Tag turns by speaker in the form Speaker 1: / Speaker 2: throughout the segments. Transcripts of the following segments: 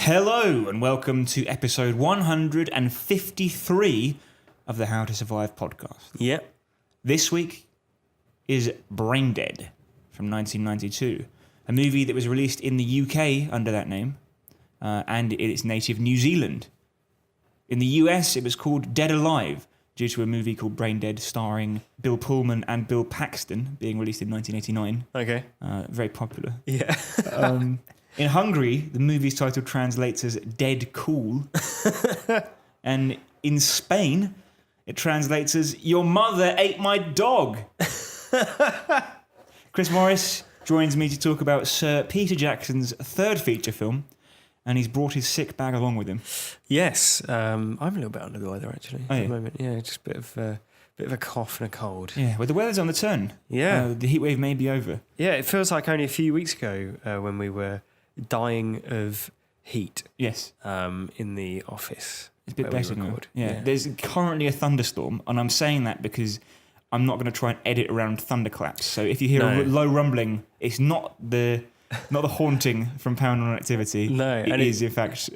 Speaker 1: Hello and welcome to episode 153 of the How to Survive podcast.
Speaker 2: Yep.
Speaker 1: This week is Braindead from 1992, a movie that was released in the UK under that name and in its native New Zealand. In the US, it was called Dead Alive due to a movie called Braindead starring Bill Pullman and Bill Paxton being released in 1989.
Speaker 2: Okay.
Speaker 1: Very popular.
Speaker 2: Yeah.
Speaker 1: In Hungary, the movie's title translates as Dead Cool. And in Spain, it translates as Your Mother Ate My Dog. Chris Morris joins me to talk about Sir Peter Jackson's third feature film, and he's brought his sick bag along with him.
Speaker 2: Yes. I'm a little bit under the weather, actually,
Speaker 1: Oh,
Speaker 2: at
Speaker 1: yeah?
Speaker 2: the moment. Yeah, just a bit of a cough and a cold.
Speaker 1: Yeah, well, the weather's on the turn.
Speaker 2: Yeah.
Speaker 1: The heat wave may be over.
Speaker 2: Yeah, it feels like only a few weeks ago when we were dying of heat
Speaker 1: Yes.
Speaker 2: in the office.
Speaker 1: It's a bit
Speaker 2: where we
Speaker 1: better now.
Speaker 2: record.
Speaker 1: Yeah. There's currently a thunderstorm, and I'm saying that because I'm not going to try and edit around thunderclaps. So if you hear a low rumbling, it's not the haunting from Paranormal Activity.
Speaker 2: No,
Speaker 1: it is in fact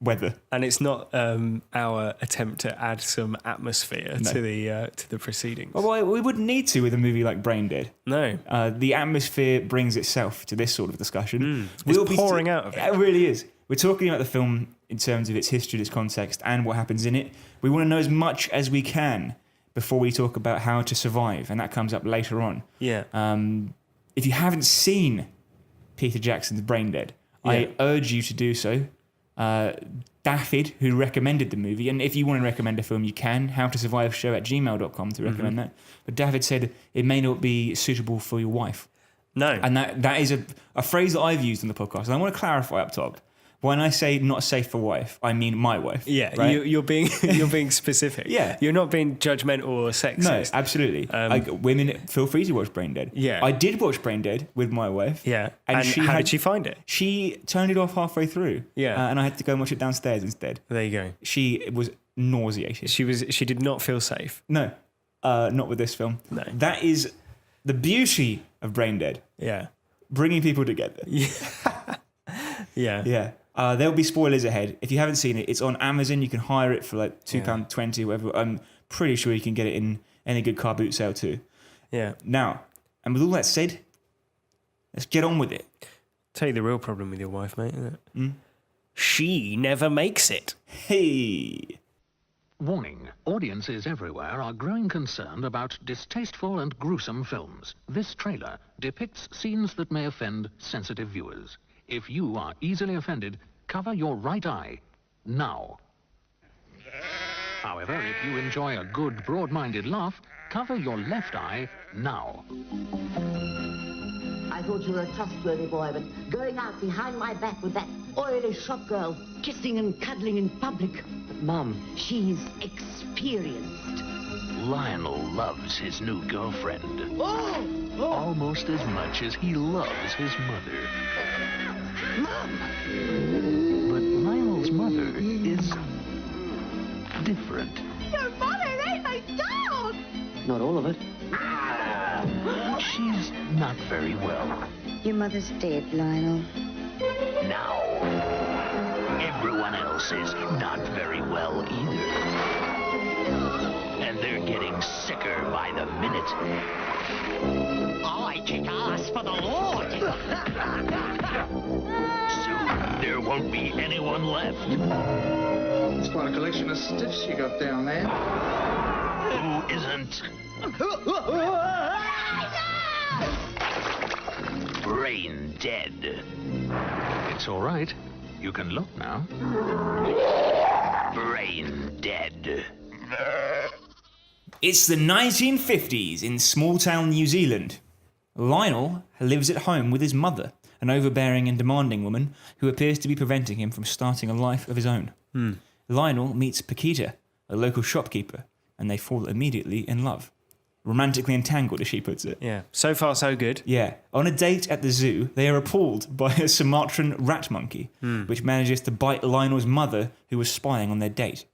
Speaker 1: weather.
Speaker 2: And it's not our attempt to add some atmosphere to the proceedings.
Speaker 1: Well, we wouldn't need to with a movie like Braindead.
Speaker 2: No.
Speaker 1: The atmosphere brings itself to this sort of discussion.
Speaker 2: It's pouring out of it.
Speaker 1: It really is. We're talking about the film in terms of its history, its context, and what happens in it. We want to know as much as we can before we talk about how to survive, and that comes up later on.
Speaker 2: Yeah.
Speaker 1: If you haven't seen Peter Jackson's Braindead, I urge you to do so. David, who recommended the movie, and if you want to recommend a film, you can, HowToSurviveShow@gmail.com to recommend that. But David said it may not be suitable for your wife.
Speaker 2: No.
Speaker 1: And that is a phrase that I've used on the podcast, and I want to clarify up top. When I say not safe for wife, I mean my wife.
Speaker 2: Yeah,
Speaker 1: right?
Speaker 2: you're being specific.
Speaker 1: Yeah.
Speaker 2: You're not being judgmental or sexist.
Speaker 1: No, absolutely. Women, feel free to watch Braindead.
Speaker 2: Yeah.
Speaker 1: I did watch Braindead with my wife.
Speaker 2: Yeah.
Speaker 1: And
Speaker 2: how did she find it?
Speaker 1: She turned it off halfway through.
Speaker 2: Yeah.
Speaker 1: And I had to go and watch it downstairs instead.
Speaker 2: There you go.
Speaker 1: She was nauseated.
Speaker 2: She did not feel safe.
Speaker 1: No, not with this film.
Speaker 2: No.
Speaker 1: That is the beauty of Braindead.
Speaker 2: Yeah.
Speaker 1: Bringing people together.
Speaker 2: Yeah. Yeah.
Speaker 1: Yeah. There'll be spoilers ahead. If you haven't seen it, it's on Amazon. You can hire it for like £2.20, whatever. I'm pretty sure you can get it in any good car boot sale too.
Speaker 2: Yeah.
Speaker 1: Now, and with all that said, let's get on with it.
Speaker 2: Tell you the real problem with your wife, mate, isn't it? She never makes it.
Speaker 1: Hey.
Speaker 3: Warning, audiences everywhere are growing concerned about distasteful and gruesome films. This trailer depicts scenes that may offend sensitive viewers. If you are easily offended, cover your right eye now. However, if you enjoy a good, broad-minded laugh, cover your left eye now.
Speaker 4: I thought you were a trustworthy boy, but going out behind my back with that oily shop girl, kissing and cuddling in public. But, Mum, she's experienced.
Speaker 3: Lionel loves his new girlfriend.
Speaker 4: Oh!
Speaker 3: Almost as much as he loves his mother.
Speaker 4: Mum!
Speaker 3: But Lionel's mother is different.
Speaker 4: Your mother ate my dog! Not all of it.
Speaker 3: She's not very well.
Speaker 5: Your mother's dead, Lionel.
Speaker 3: Now, everyone else is not very well either. And they're getting sicker by the minute.
Speaker 4: I kick ass for the Lord!
Speaker 3: Soon, there won't be anyone left.
Speaker 6: It's quite a collection of stiffs you got down there.
Speaker 3: Who isn't? Braindead. It's all right. You can look now. Braindead.
Speaker 1: It's the 1950s in small-town New Zealand. Lionel lives at home with his mother, an overbearing and demanding woman who appears to be preventing him from starting a life of his own. Lionel meets Paquita, a local shopkeeper, and they fall immediately in love. Romantically entangled, as she puts it.
Speaker 2: Yeah. So far, so good.
Speaker 1: Yeah. On a date at the zoo, they are appalled by a Sumatran rat monkey, which manages to bite Lionel's mother, who was spying on their date.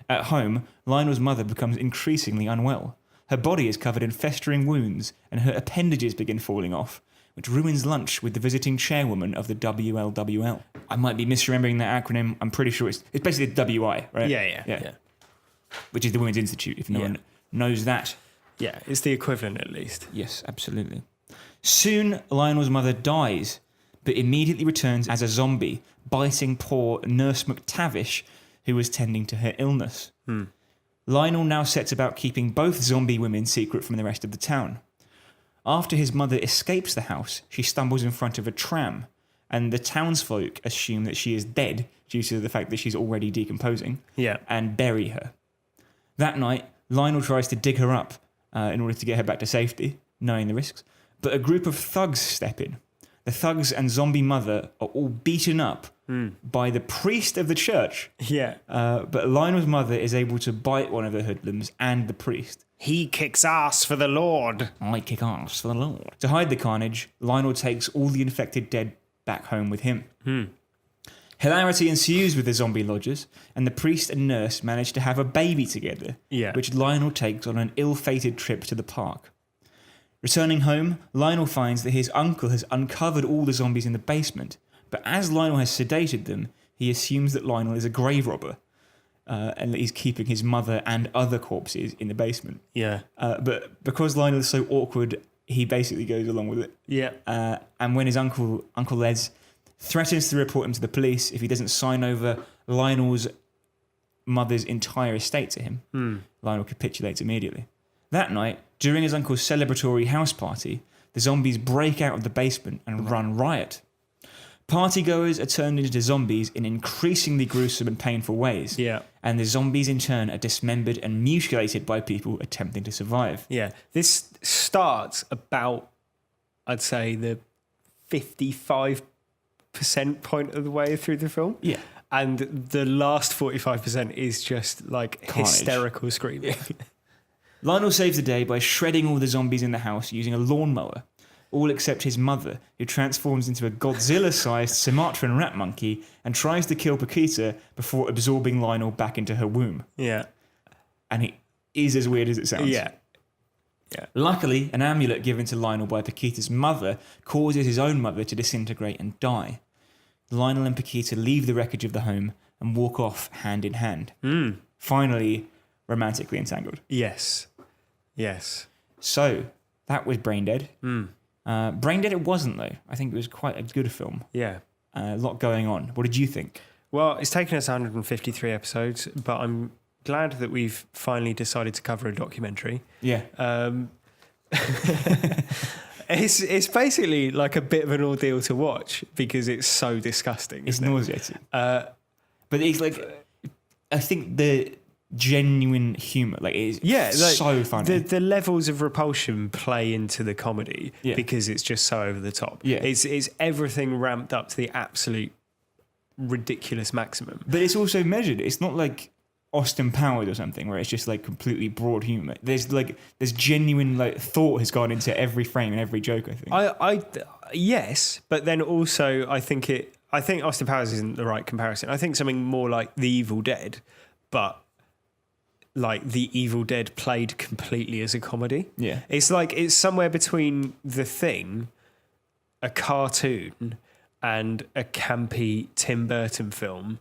Speaker 1: At home, Lionel's mother becomes increasingly unwell. Her body is covered in festering wounds, and her appendages begin falling off, which ruins lunch with the visiting chairwoman of the WLWL. I might be misremembering that acronym. I'm pretty sure it's basically the WI, right?
Speaker 2: Yeah.
Speaker 1: Which is the Women's Institute, if no one knows that.
Speaker 2: Yeah, it's the equivalent at least.
Speaker 1: Yes, absolutely. Soon, Lionel's mother dies, but immediately returns as a zombie, biting poor Nurse McTavish, who was tending to her illness. Lionel now sets about keeping both zombie women secret from the rest of the town. After his mother escapes the house, she stumbles in front of a tram, and the townsfolk assume that she is dead due to the fact that she's already decomposing, and bury her. That night, Lionel tries to dig her up in order to get her back to safety, knowing the risks, but a group of thugs step in. The thugs and zombie mother are all beaten up by the priest of the church. But Lionel's mother is able to bite one of the hoodlums and the priest.
Speaker 2: He kicks ass for the Lord.
Speaker 1: I kick ass for the Lord. To hide the carnage, Lionel takes all the infected dead back home with him. Hilarity ensues with the zombie lodgers, and the priest and nurse manage to have a baby together, which Lionel takes on an ill-fated trip to the park. Returning home, Lionel finds that his uncle has uncovered all the zombies in the basement, but as Lionel has sedated them, he assumes that Lionel is a grave robber, and that he's keeping his mother and other corpses in the basement. But because Lionel is so awkward, he basically goes along with it. And when his uncle Les threatens to report him to the police if he doesn't sign over Lionel's mother's entire estate to him, Lionel capitulates immediately. That night, during his uncle's celebratory house party, the zombies break out of the basement and run riot. Partygoers are turned into zombies in increasingly gruesome and painful ways. And the zombies in turn are dismembered and mutilated by people attempting to survive.
Speaker 2: This starts about, I'd say, the 55% point of the way through the film. And the last 45% is just like
Speaker 1: carnage.
Speaker 2: Hysterical screaming.
Speaker 1: Lionel saves the day by shredding all the zombies in the house using a lawnmower, all except his mother, who transforms into a Godzilla-sized Sumatran rat monkey and tries to kill Paquita before absorbing Lionel back into her womb. And it is as weird as it sounds. Luckily, an amulet given to Lionel by Paquita's mother causes his own mother to disintegrate and die. Lionel and Paquita leave the wreckage of the home and walk off hand in hand. Finally, romantically entangled.
Speaker 2: Yes.
Speaker 1: So, that was Braindead. Braindead it wasn't, though. I think it was quite a good film. A lot going on. What did you think?
Speaker 2: Well, it's taken us 153 episodes, but I'm glad that we've finally decided to cover a documentary. It's basically like a bit of an ordeal to watch because it's so disgusting.
Speaker 1: It's nauseating. But it's like, I think the genuine humour, like, it's so funny.
Speaker 2: The levels of repulsion play into the comedy because it's just so over the top. It's everything ramped up to the absolute ridiculous maximum.
Speaker 1: But it's also measured. It's not like Austin Powers or something where it's just like completely broad humour. There's genuine like thought has gone into every frame and every joke, I think.
Speaker 2: Yes, but then also I think Austin Powers isn't the right comparison. I think something more like The Evil Dead, but like The Evil Dead played completely as a comedy. It's like it's somewhere between The Thing, a cartoon, and a campy Tim Burton film,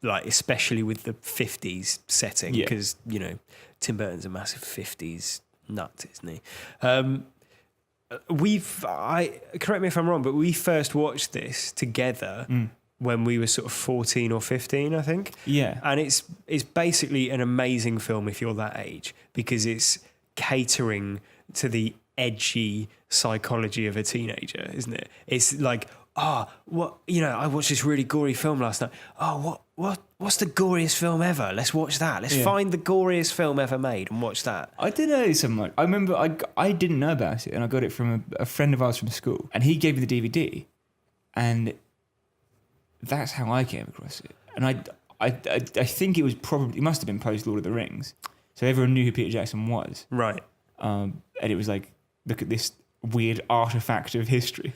Speaker 2: like especially with the 50s setting, because you know Tim Burton's a massive 50s nut, isn't he? Correct me if I'm wrong, but we first watched this together when we were sort of 14 or 15, I think. And it's basically an amazing film if you're that age, because it's catering to the edgy psychology of a teenager, isn't it? It's like, I watched this really gory film last night. What's the goriest film ever? Let's watch that. Let's find the goriest film ever made and watch that.
Speaker 1: I didn't know so much. I remember I didn't know about it, and I got it from a friend of ours from school, and he gave me the DVD, and that's how I came across it. And I think it must have been post Lord of the Rings, so everyone knew who Peter Jackson was,
Speaker 2: right?
Speaker 1: And it was like, look at this weird artifact of history.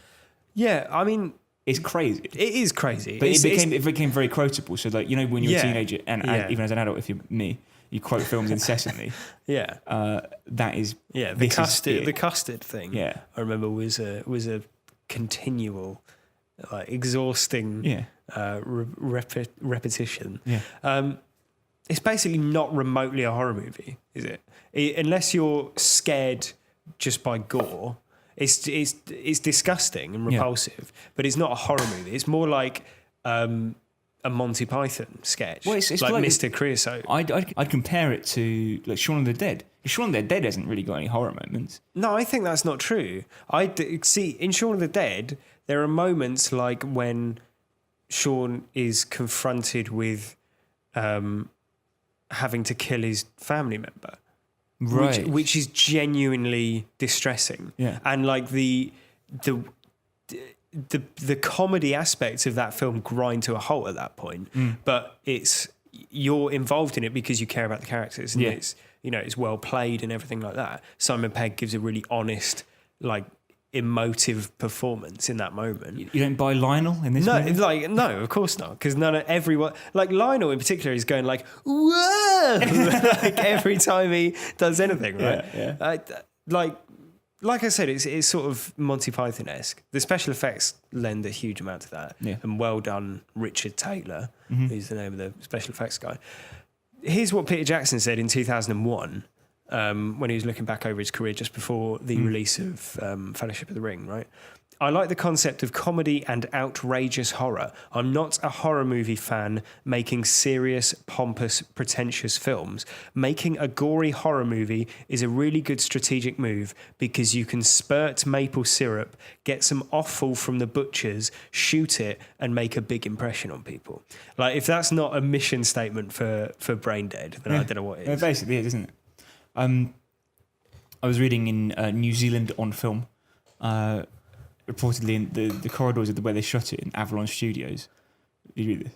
Speaker 2: Yeah, I mean,
Speaker 1: it's crazy.
Speaker 2: It is crazy.
Speaker 1: But it became very quotable. So, like, you know, when you're a teenager, and even as an adult, if you're me, you quote films incessantly.
Speaker 2: That is
Speaker 1: the
Speaker 2: custard thing.
Speaker 1: Yeah,
Speaker 2: I remember was a continual, like exhausting repetition.
Speaker 1: Yeah.
Speaker 2: It's basically not remotely a horror movie, is it? Unless you're scared just by gore. It's disgusting and repulsive, but it's not a horror movie. It's more like a Monty Python sketch,
Speaker 1: Well, it's
Speaker 2: like
Speaker 1: like
Speaker 2: Mr. Creosote.
Speaker 1: I'd compare it to like Shaun of the Dead. Shaun of the Dead hasn't really got any horror moments.
Speaker 2: No, I think that's not true. See, in Shaun of the Dead, there are moments like when Shaun is confronted with having to kill his family member.
Speaker 1: Right.
Speaker 2: Which is genuinely distressing.
Speaker 1: Yeah.
Speaker 2: And like the comedy aspects of that film grind to a halt at that point. But you're involved in it because you care about the characters and it's well played and everything like that. Simon Pegg gives a really honest, like emotive performance in that moment.
Speaker 1: You don't buy Lionel in this movie?
Speaker 2: No, of course not, because everyone, like Lionel in particular, is going like whoa, like every time he does anything, right?
Speaker 1: Yeah.
Speaker 2: Like I said, it's sort of Monty Python-esque. The special effects lend a huge amount to that, and well done, Richard Taylor, who's the name of the special effects guy. Here's what Peter Jackson said in 2001. When he was looking back over his career just before the release of Fellowship of the Ring, right? I like the concept of comedy and outrageous horror. I'm not a horror movie fan making serious, pompous, pretentious films. Making a gory horror movie is a really good strategic move because you can spurt maple syrup, get some offal from the butchers, shoot it, and make a big impression on people. Like, if that's not a mission statement for Braindead, then I don't know what it is.
Speaker 1: It basically is, isn't it? I was reading in New Zealand on film, reportedly in the corridors of where they shot it in Avalon Studios. Did you read this?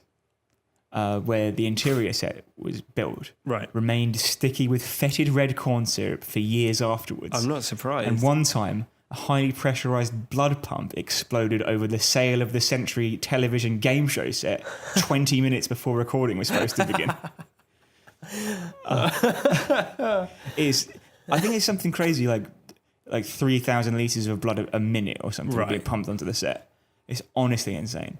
Speaker 1: Where the interior set was built, remained sticky with fetid red corn syrup for years afterwards.
Speaker 2: I'm not surprised.
Speaker 1: And one time, a highly pressurized blood pump exploded over the Sale of the Century television game show set 20 minutes before recording was supposed to begin. I think it's something crazy like 3,000 litres of blood a minute or something being pumped onto the set. It's honestly insane.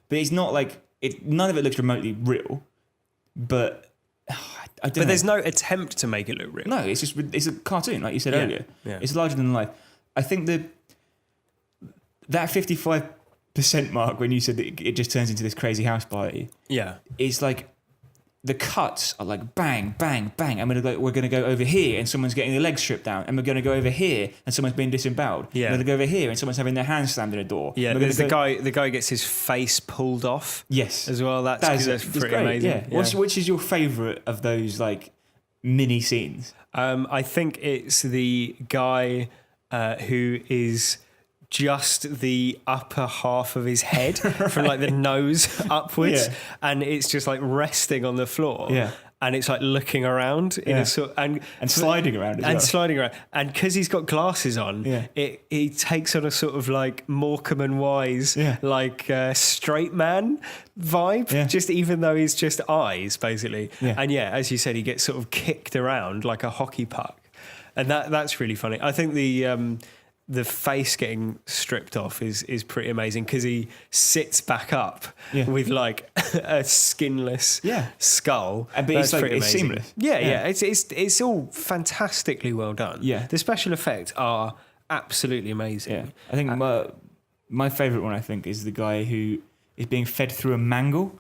Speaker 1: But it's not like none of it looks remotely real. But I don't know.
Speaker 2: But there's no attempt to make it look real.
Speaker 1: No, it's a cartoon, like you said earlier.
Speaker 2: Yeah.
Speaker 1: It's larger than life. I think that 55% mark when you said that it just turns into this crazy house party.
Speaker 2: Yeah,
Speaker 1: it's like the cuts are like bang, bang, bang. We're going to go over here and someone's getting their legs stripped down. And we're going to go over here and someone's being disemboweled.
Speaker 2: Yeah.
Speaker 1: We're going to go over here and someone's having their hands slammed in a door.
Speaker 2: Yeah, the guy gets his face pulled off.
Speaker 1: Yes.
Speaker 2: As well. That's pretty
Speaker 1: great,
Speaker 2: amazing.
Speaker 1: Yeah. Which is your favourite of those like mini scenes?
Speaker 2: I think it's the guy who is just the upper half of his head from like the nose upwards, and it's just like resting on the floor.
Speaker 1: Yeah.
Speaker 2: And it's like looking around in a sort and
Speaker 1: sliding around as well.
Speaker 2: Sliding around. And because he's got glasses on, he takes on a sort of like Morecambe and Wise, like straight man vibe. Yeah. Just even though he's just eyes basically. Yeah. And as you said, he gets sort of kicked around like a hockey puck, and that's really funny. I think the face getting stripped off is pretty amazing because he sits back up with like a skinless skull.
Speaker 1: But it's seamless.
Speaker 2: Yeah. It's all fantastically well done. Yeah. The special effects are absolutely amazing.
Speaker 1: Yeah. I think my favourite one, I think, is the guy who is being fed through a mangle.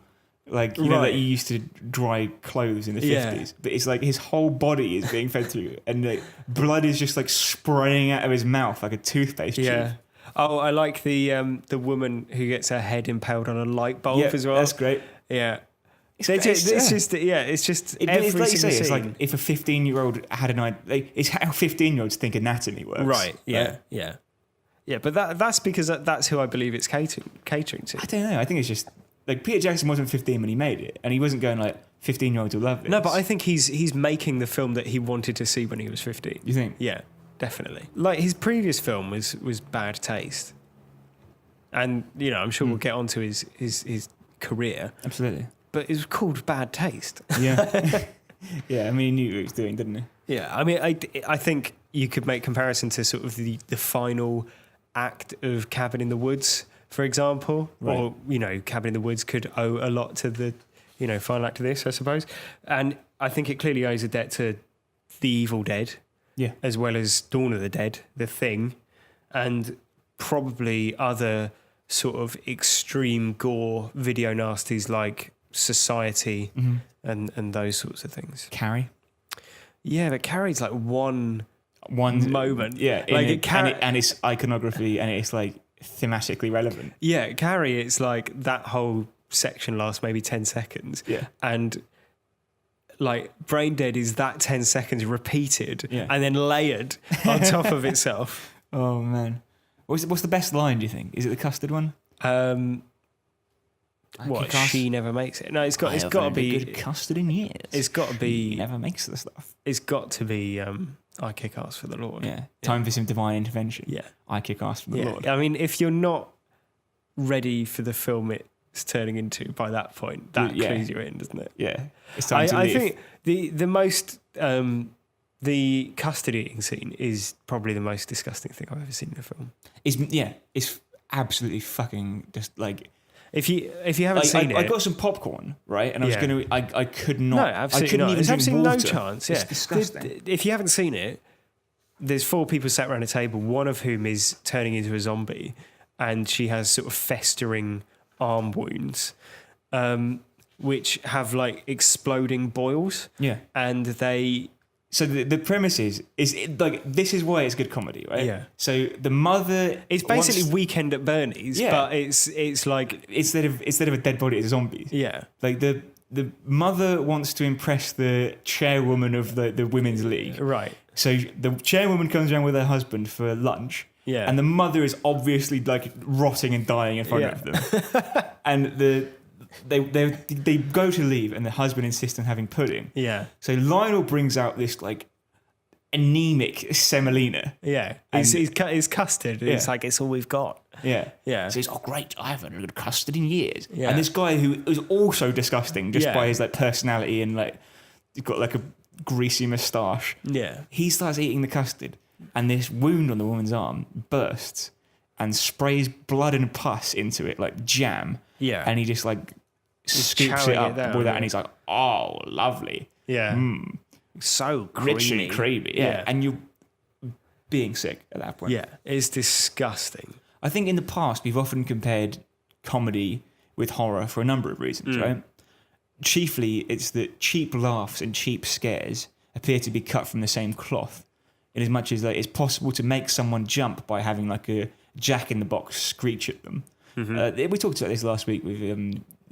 Speaker 1: Like, you know, that you used to dry clothes in the 50s. But it's like his whole body is being fed through and the blood is just like spraying out of his mouth like a toothpaste tube.
Speaker 2: Oh, I like the woman who gets her head impaled on a light bulb as well.
Speaker 1: That's great.
Speaker 2: Yeah. It's just every
Speaker 1: like you say,
Speaker 2: scene.
Speaker 1: It's like if a 15-year-old had an idea, it's how 15-year-olds think anatomy works.
Speaker 2: Right, yeah. Yeah, but that's because that's who I believe it's catering to.
Speaker 1: I don't know. I think it's just... Like, Peter Jackson wasn't 15 when he made it, and he wasn't going like, 15-year-olds will love this.
Speaker 2: No, but I think he's making the film that he wanted to see when he was 15.
Speaker 1: You think?
Speaker 2: Yeah, definitely. Like, his previous film was Bad Taste. And, you know, I'm sure we'll get onto his career.
Speaker 1: Absolutely.
Speaker 2: But it was called Bad Taste.
Speaker 1: Yeah. Yeah, I mean, he knew what he was doing, didn't he?
Speaker 2: Yeah, I mean, I think you could make comparison to sort of the final act of Cabin in the Woods, for example,
Speaker 1: Right.
Speaker 2: or Cabin in the Woods could owe a lot to the final act of this, I suppose. And I think it clearly owes a debt to The Evil Dead,
Speaker 1: Yeah.
Speaker 2: as well as Dawn of the Dead, The Thing, and probably other sort of extreme gore video nasties like Society and those sorts of things.
Speaker 1: Carrie.
Speaker 2: Yeah, but Carrie's like one moment.
Speaker 1: Yeah,
Speaker 2: Like
Speaker 1: and it's iconography and it's like thematically relevant.
Speaker 2: Yeah, Carrie, it's like that whole section lasts maybe 10 seconds.
Speaker 1: Yeah.
Speaker 2: And like Braindead is that 10 seconds repeated and then layered on top of itself.
Speaker 1: Oh man, what's the best line? Do you think? Is it the custard one?
Speaker 2: What?
Speaker 1: kick ass.
Speaker 2: She never makes it. No, it's got to
Speaker 1: Good
Speaker 2: be.
Speaker 1: custard in years.
Speaker 2: It's got to
Speaker 1: He
Speaker 2: be.
Speaker 1: never makes the stuff.
Speaker 2: It's got to be. I kick ass for the Lord.
Speaker 1: Yeah. Time for some divine intervention.
Speaker 2: Yeah.
Speaker 1: I kick ass for the
Speaker 2: Yeah.
Speaker 1: Lord.
Speaker 2: I mean, if you're not ready for the film it's turning into by that point, that
Speaker 1: Yeah.
Speaker 2: clues you in, doesn't it?
Speaker 1: Yeah. It's time to
Speaker 2: I
Speaker 1: leave.
Speaker 2: think the most the custard eating scene is probably the most disgusting thing I've ever seen in a film.
Speaker 1: It's absolutely fucking just like.
Speaker 2: If you haven't seen it,
Speaker 1: I got some popcorn, right, and I was
Speaker 2: Yeah.
Speaker 1: going to. I could not.
Speaker 2: no, absolutely
Speaker 1: I couldn't
Speaker 2: not.
Speaker 1: even
Speaker 2: There's
Speaker 1: drink
Speaker 2: absolutely no
Speaker 1: water.
Speaker 2: chance.
Speaker 1: It's
Speaker 2: Yeah,
Speaker 1: disgusting.
Speaker 2: If you haven't seen it, there's 4 people sat around a table, one of whom is turning into a zombie, and she has sort of festering arm wounds, which have like exploding boils.
Speaker 1: Yeah.
Speaker 2: And they.
Speaker 1: So the premise is like this is why it's good comedy, right?
Speaker 2: Yeah.
Speaker 1: So the mother.
Speaker 2: It's basically
Speaker 1: wants-
Speaker 2: Weekend at Bernie's,
Speaker 1: Yeah.
Speaker 2: but it's like
Speaker 1: instead of a dead body, it's zombies.
Speaker 2: yeah,
Speaker 1: Like the mother wants to impress the chairwoman of the women's league.
Speaker 2: right.
Speaker 1: So the chairwoman comes around with her husband for lunch.
Speaker 2: Yeah.
Speaker 1: And the mother is obviously like rotting and dying in front
Speaker 2: Yeah.
Speaker 1: of them. And they go to leave and the husband insists on having pudding.
Speaker 2: Yeah,
Speaker 1: So Lionel brings out this like anemic semolina.
Speaker 2: yeah.
Speaker 1: And-
Speaker 2: It's custard. It's
Speaker 1: Yeah.
Speaker 2: like it's all we've got.
Speaker 1: Yeah.
Speaker 2: Yeah.
Speaker 1: So he's, oh great, I haven't had custard in years.
Speaker 2: Yeah.
Speaker 1: And this guy who is also disgusting just
Speaker 2: Yeah.
Speaker 1: by his like personality and like he's got like a greasy moustache.
Speaker 2: Yeah,
Speaker 1: He starts eating the custard and this wound on the woman's arm bursts and sprays blood and pus into it like jam.
Speaker 2: Yeah.
Speaker 1: And he just like scoops
Speaker 2: chowing
Speaker 1: it
Speaker 2: it
Speaker 1: up
Speaker 2: down,
Speaker 1: with that
Speaker 2: yeah.
Speaker 1: and he's like, oh, lovely.
Speaker 2: yeah. So creamy.
Speaker 1: Rich and creamy. Yeah. And you're being sick at that point.
Speaker 2: yeah, it's disgusting.
Speaker 1: I think in the past we've often compared comedy with horror for a number of reasons, right? Chiefly, it's that cheap laughs and cheap scares appear to be cut from the same cloth, in as much as like, it's possible to make someone jump by having like a jack-in-the-box screech at them. We talked about this last week with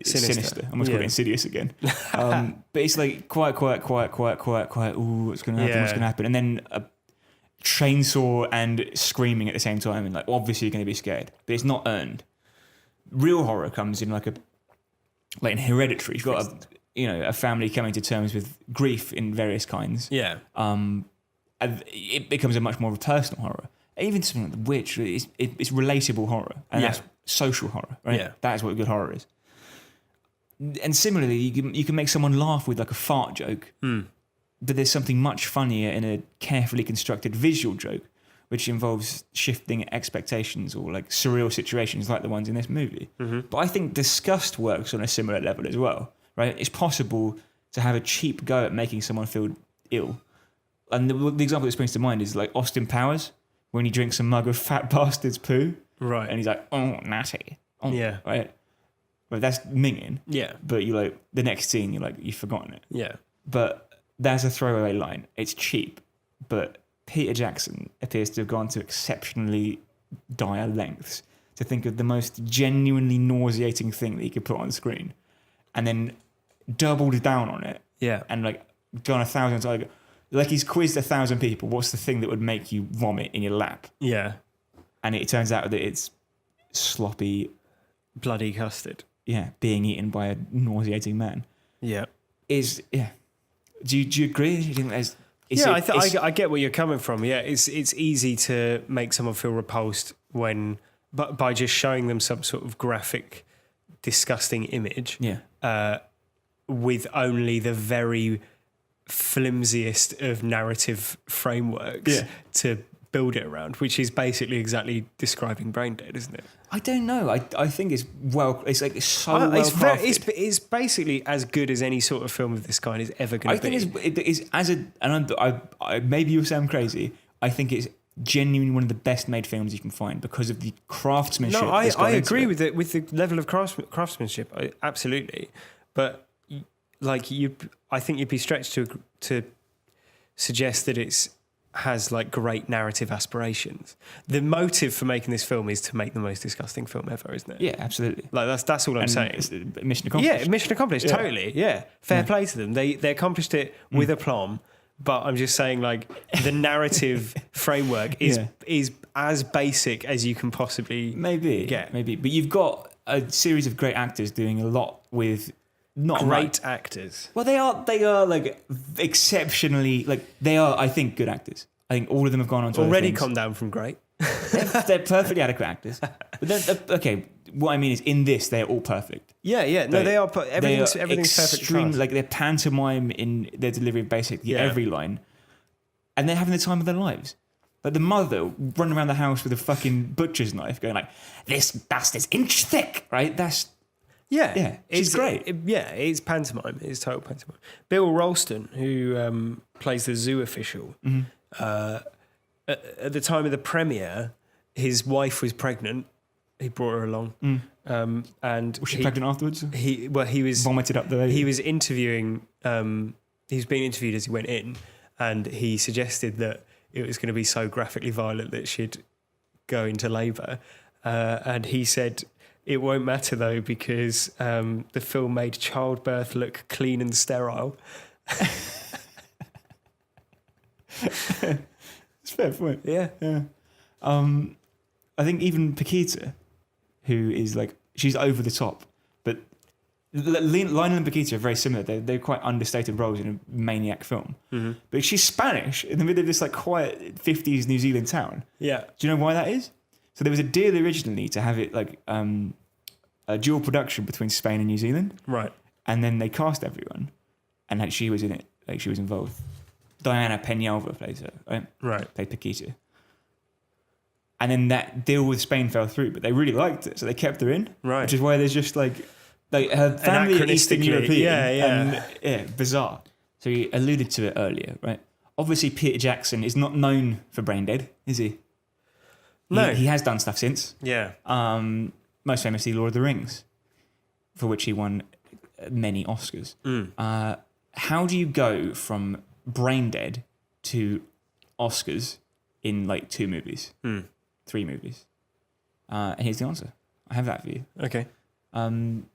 Speaker 1: Sinister. I almost called it
Speaker 2: Yeah.
Speaker 1: Insidious again. But it's like quiet. Ooh, what's going to happen?
Speaker 2: Yeah.
Speaker 1: What's going to happen? And then a chainsaw and screaming at the same time, and like obviously you're going to be scared, but it's not earned. Real horror comes in like in Hereditary. You've got a family coming to terms with grief in various kinds.
Speaker 2: Yeah,
Speaker 1: And it becomes a much more of a personal horror. Even something like The Witch, it's relatable horror, and
Speaker 2: Yeah.
Speaker 1: that's social horror, right?
Speaker 2: Yeah.
Speaker 1: That is what good horror is. And similarly, you can make someone laugh with like a fart joke, but there's something much funnier in a carefully constructed visual joke, which involves shifting expectations or like surreal situations like the ones in this movie. But I think disgust works on a similar level as well, right? It's possible to have a cheap go at making someone feel ill. And the example that springs to mind is like Austin Powers, when he drinks a mug of fat bastard's poo,
Speaker 2: right.
Speaker 1: and he's like, oh, natty. Oh,
Speaker 2: Yeah.
Speaker 1: Right? But that's minging.
Speaker 2: Yeah,
Speaker 1: But you like, the next scene, you're like, you've forgotten it.
Speaker 2: yeah,
Speaker 1: But that's a throwaway line. It's cheap, but Peter Jackson appears to have gone to exceptionally dire lengths to think of the most genuinely nauseating thing that he could put on screen, and then doubled down on it
Speaker 2: yeah.
Speaker 1: and like gone 1,000 times. Like he's quizzed 1,000 people. What's the thing that would make you vomit in your lap?
Speaker 2: Yeah,
Speaker 1: And it turns out that it's sloppy,
Speaker 2: bloody custard.
Speaker 1: being eaten by a nauseating man.
Speaker 2: Yeah,
Speaker 1: Do you agree? Do you think there's?
Speaker 2: I get where you're coming from. Yeah, it's easy to make someone feel repulsed but by just showing them some sort of graphic, disgusting image.
Speaker 1: Yeah.
Speaker 2: With only the very flimsiest of narrative frameworks
Speaker 1: Yeah.
Speaker 2: to build it around, which is basically exactly describing Braindead, isn't it?
Speaker 1: I don't know. I think it's so well crafted.
Speaker 2: It's basically as good as any sort of film of this kind is ever going to be.
Speaker 1: I think it is maybe you'll sound crazy. I think it's genuinely one of the best made films you can find because of the craftsmanship.
Speaker 2: No, I agree with the level of craftsmanship. Absolutely, but like I think you'd be stretched to suggest that it's has like great narrative aspirations. The motive for making this film is to make the most disgusting film ever, isn't it?
Speaker 1: Yeah, absolutely.
Speaker 2: Like that's all I'm saying.
Speaker 1: It's mission accomplished.
Speaker 2: Yeah, mission accomplished. Yeah. Totally. Yeah, fair play to them. They accomplished it with aplomb. But I'm just saying, like, the narrative framework is as basic as you can possibly get.
Speaker 1: Maybe. But you've got a series of great actors doing a lot with not
Speaker 2: great actors.
Speaker 1: Well, they are like exceptionally, like they are, I think, good actors. I think all of them have gone on to
Speaker 2: already come down from great.
Speaker 1: They're perfectly adequate actors. But then, okay, what I mean is in this, they're all perfect.
Speaker 2: Yeah. No, they are. Everything's perfect.
Speaker 1: Like they're pantomime in their delivery of basically every line. And they're having the time of their lives. Like the mother running around the house with a fucking butcher's knife going like, this bastard's inch thick, right? That's... Yeah, she's great.
Speaker 2: It's pantomime. It's total pantomime. Bill Ralston, who plays the zoo official, at the time of the premiere, his wife was pregnant. He brought her along, and
Speaker 1: was she pregnant afterwards?
Speaker 2: He was
Speaker 1: vomited up the baby.
Speaker 2: He was interviewing. He was being interviewed as he went in, and he suggested that it was going to be so graphically violent that she'd go into labour, and he said, "It won't matter though because the film made childbirth look clean and sterile."
Speaker 1: It's a fair point.
Speaker 2: Yeah.
Speaker 1: I think even Paquita, who is like, she's over the top, but Lionel and Paquita are very similar. They're quite understated roles in a maniac film. Mm-hmm. But she's Spanish in the middle of this like quiet 50s New Zealand town.
Speaker 2: Yeah.
Speaker 1: Do you know why that is? So there was a deal originally to have it like a dual production between Spain and New Zealand.
Speaker 2: Right.
Speaker 1: And then they cast everyone, and like she was in it, like she was involved. Diana Peñalva plays her, right?
Speaker 2: Right.
Speaker 1: Played Paquita. And then that deal with Spain fell through, but they really liked it, so they kept her in.
Speaker 2: Right.
Speaker 1: Which is why there's just like her family are Eastern European. And, bizarre. So you alluded to it earlier, right? Obviously, Peter Jackson is not known for Braindead, is he?
Speaker 2: No.
Speaker 1: He has done stuff since.
Speaker 2: Yeah.
Speaker 1: Most famously, Lord of the Rings, for which he won many Oscars. How do you go from Braindead to Oscars in like 2 movies, 3 movies? And here's the answer. I have that for you.
Speaker 2: Okay.
Speaker 1: 1,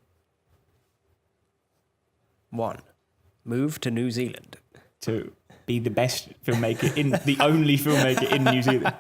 Speaker 2: move to New Zealand.
Speaker 1: 2, be the best filmmaker the only filmmaker in New Zealand.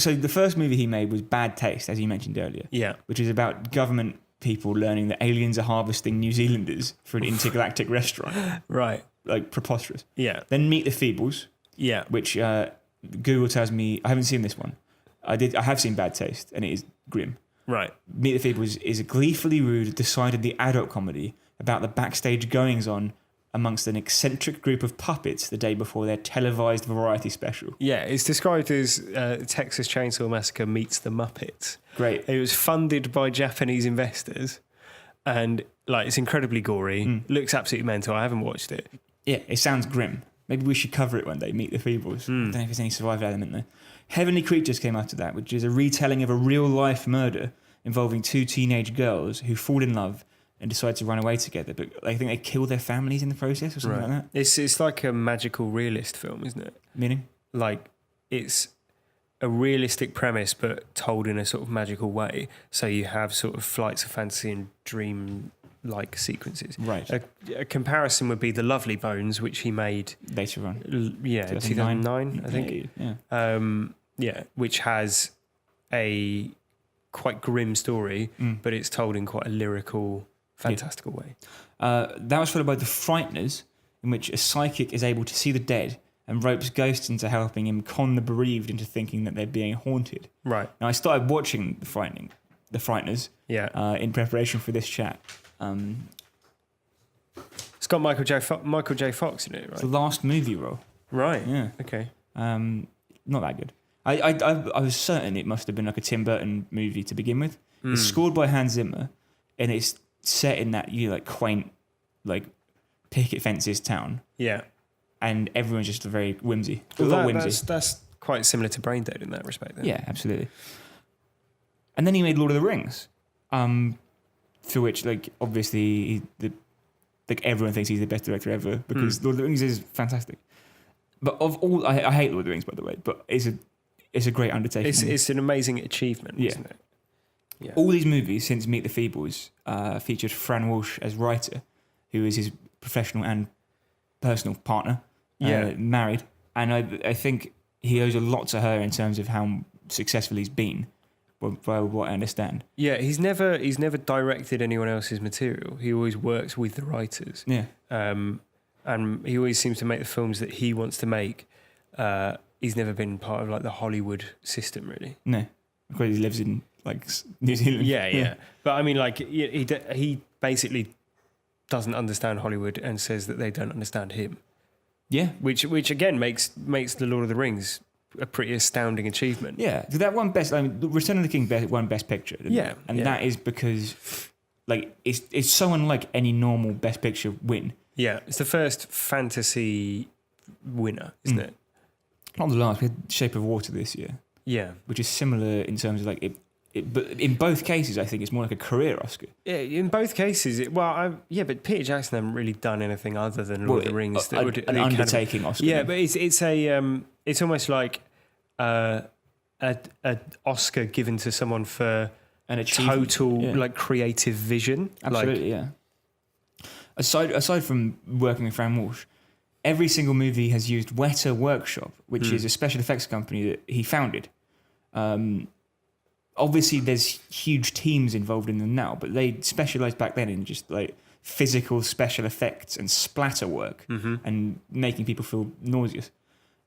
Speaker 1: So the first movie he made was Bad Taste, as you mentioned earlier.
Speaker 2: Yeah.
Speaker 1: Which is about government people learning that aliens are harvesting New Zealanders for an intergalactic restaurant.
Speaker 2: Right.
Speaker 1: Like preposterous.
Speaker 2: Yeah.
Speaker 1: Then Meet the Feebles.
Speaker 2: Yeah.
Speaker 1: Which Google tells me, I haven't seen this one. I have seen Bad Taste, and it is grim.
Speaker 2: Right.
Speaker 1: Meet the Feebles is a gleefully rude, decidedly adult comedy about the backstage goings-on amongst an eccentric group of puppets the day before their televised variety special.
Speaker 2: Yeah, it's described as Texas Chainsaw Massacre meets the Muppets.
Speaker 1: Great.
Speaker 2: It was funded by Japanese investors, and like it's incredibly gory. Looks absolutely mental. I haven't watched it.
Speaker 1: Yeah, it sounds grim. Maybe we should cover it one day, Meet the Feebles. I don't know if there's any survival element there. Heavenly Creatures came after that, which is a retelling of a real-life murder involving 2 teenage girls who fall in love and decide to run away together. But I think they kill their families in the process or something like that.
Speaker 2: It's like a magical realist film, isn't it?
Speaker 1: Meaning?
Speaker 2: Like, it's a realistic premise, but told in a sort of magical way. So you have sort of flights of fantasy and dream-like sequences.
Speaker 1: Right.
Speaker 2: A comparison would be The Lovely Bones, which he made...
Speaker 1: Later on.
Speaker 2: 2009, I think.
Speaker 1: Yeah.
Speaker 2: Which has a quite grim story, but it's told in quite a lyrical, fantastical way.
Speaker 1: That was followed by The Frighteners, in which a psychic is able to see the dead and ropes ghosts into helping him con the bereaved into thinking that they're being haunted.
Speaker 2: Right.
Speaker 1: Now, I started watching The Frighteners in preparation for this chat.
Speaker 2: It's got Michael J. Fox in it, right?
Speaker 1: It's the last movie role.
Speaker 2: Right.
Speaker 1: Yeah.
Speaker 2: Okay.
Speaker 1: not that good. I was certain it must have been like a Tim Burton movie to begin with. It's scored by Hans Zimmer, and it's set in that like quaint, like picket fences town.
Speaker 2: Yeah.
Speaker 1: And everyone's just a very whimsy.
Speaker 2: Well, that's quite similar to Braindead in that respect. Then.
Speaker 1: Yeah, absolutely. And then he made Lord of the Rings, for which, like, obviously, like everyone thinks he's the best director ever because Lord of the Rings is fantastic. But of all, I hate Lord of the Rings, by the way, but it's a great undertaking.
Speaker 2: It's an amazing achievement, isn't it? Yeah.
Speaker 1: All these movies since Meet the Feebles featured Fran Walsh as writer, who is his professional and personal partner, married. And I think he owes a lot to her in terms of how successful he's been, by what I understand.
Speaker 2: Yeah, he's never directed anyone else's material. He always works with the writers.
Speaker 1: Yeah.
Speaker 2: And he always seems to make the films that he wants to make. He's never been part of like the Hollywood system, really.
Speaker 1: No, because he lives in like New Zealand.
Speaker 2: Yeah. But I mean, like he basically doesn't understand Hollywood and says that they don't understand him.
Speaker 1: Yeah,
Speaker 2: which again makes the Lord of the Rings a pretty astounding achievement.
Speaker 1: Yeah, so that one Return of the King won Best Picture. And that is because like it's so unlike any normal Best Picture win.
Speaker 2: Yeah, it's the first fantasy winner, isn't it?
Speaker 1: Not the last. We had Shape of Water this year.
Speaker 2: Yeah,
Speaker 1: which is similar in terms of like it. But in both cases, I think it's more like a career Oscar.
Speaker 2: Yeah, in both cases, but Peter Jackson hasn't really done anything other than Lord of the Rings.
Speaker 1: An undertaking Oscar.
Speaker 2: Yeah, but it's almost like an Oscar given to someone for
Speaker 1: an
Speaker 2: total like creative vision.
Speaker 1: Absolutely, yeah. Aside from working with Fran Walsh, every single movie has used Weta Workshop, which is a special effects company that he founded. Obviously, there's huge teams involved in them now, but they specialised back then in just like physical special effects and splatter work and making people feel nauseous.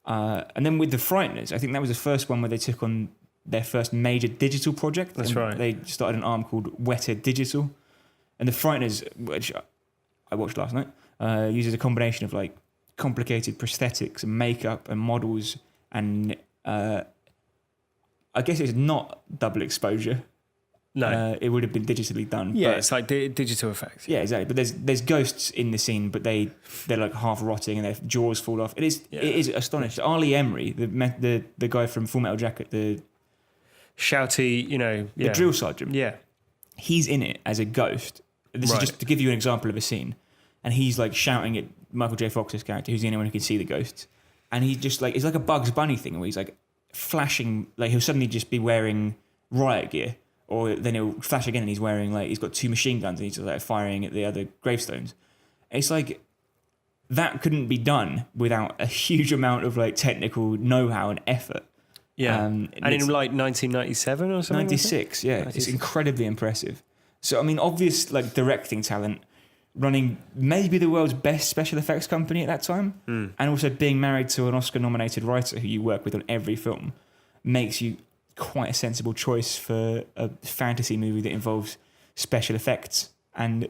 Speaker 1: And then with The Frighteners, I think that was the first one where they took on their first major digital project.
Speaker 2: That's right.
Speaker 1: They started an arm called Weta Digital. And The Frighteners, which I watched last night, uses a combination of like complicated prosthetics and makeup and models and... I guess it's not double exposure.
Speaker 2: No.
Speaker 1: It would have been digitally done.
Speaker 2: Yeah,
Speaker 1: but,
Speaker 2: it's like digital effects.
Speaker 1: Yeah, exactly. But there's ghosts in the scene, but they're like half rotting and their jaws fall off. It is astonishing. Arlie Emery, the guy from Full Metal Jacket, the
Speaker 2: shouty,
Speaker 1: the drill sergeant.
Speaker 2: Yeah,
Speaker 1: he's in it as a ghost. This is just to give you an example of a scene, and he's like shouting at Michael J. Fox's character, who's the only one who can see the ghosts, and he just like it's like a Bugs Bunny thing where he's like flashing, like he'll suddenly just be wearing riot gear, or then he'll flash again and he's wearing like he's got two machine guns and he's like firing at the other gravestones. It's like that couldn't be done without a huge amount of like technical know-how and effort.
Speaker 2: Yeah, and in like 1997 or something.
Speaker 1: 96, yeah, 96. It's incredibly impressive. So I mean, obvious like directing talent, running maybe the world's best special effects company at that time, and also being married to an Oscar-nominated writer who you work with on every film, makes you quite a sensible choice for a fantasy movie that involves special effects and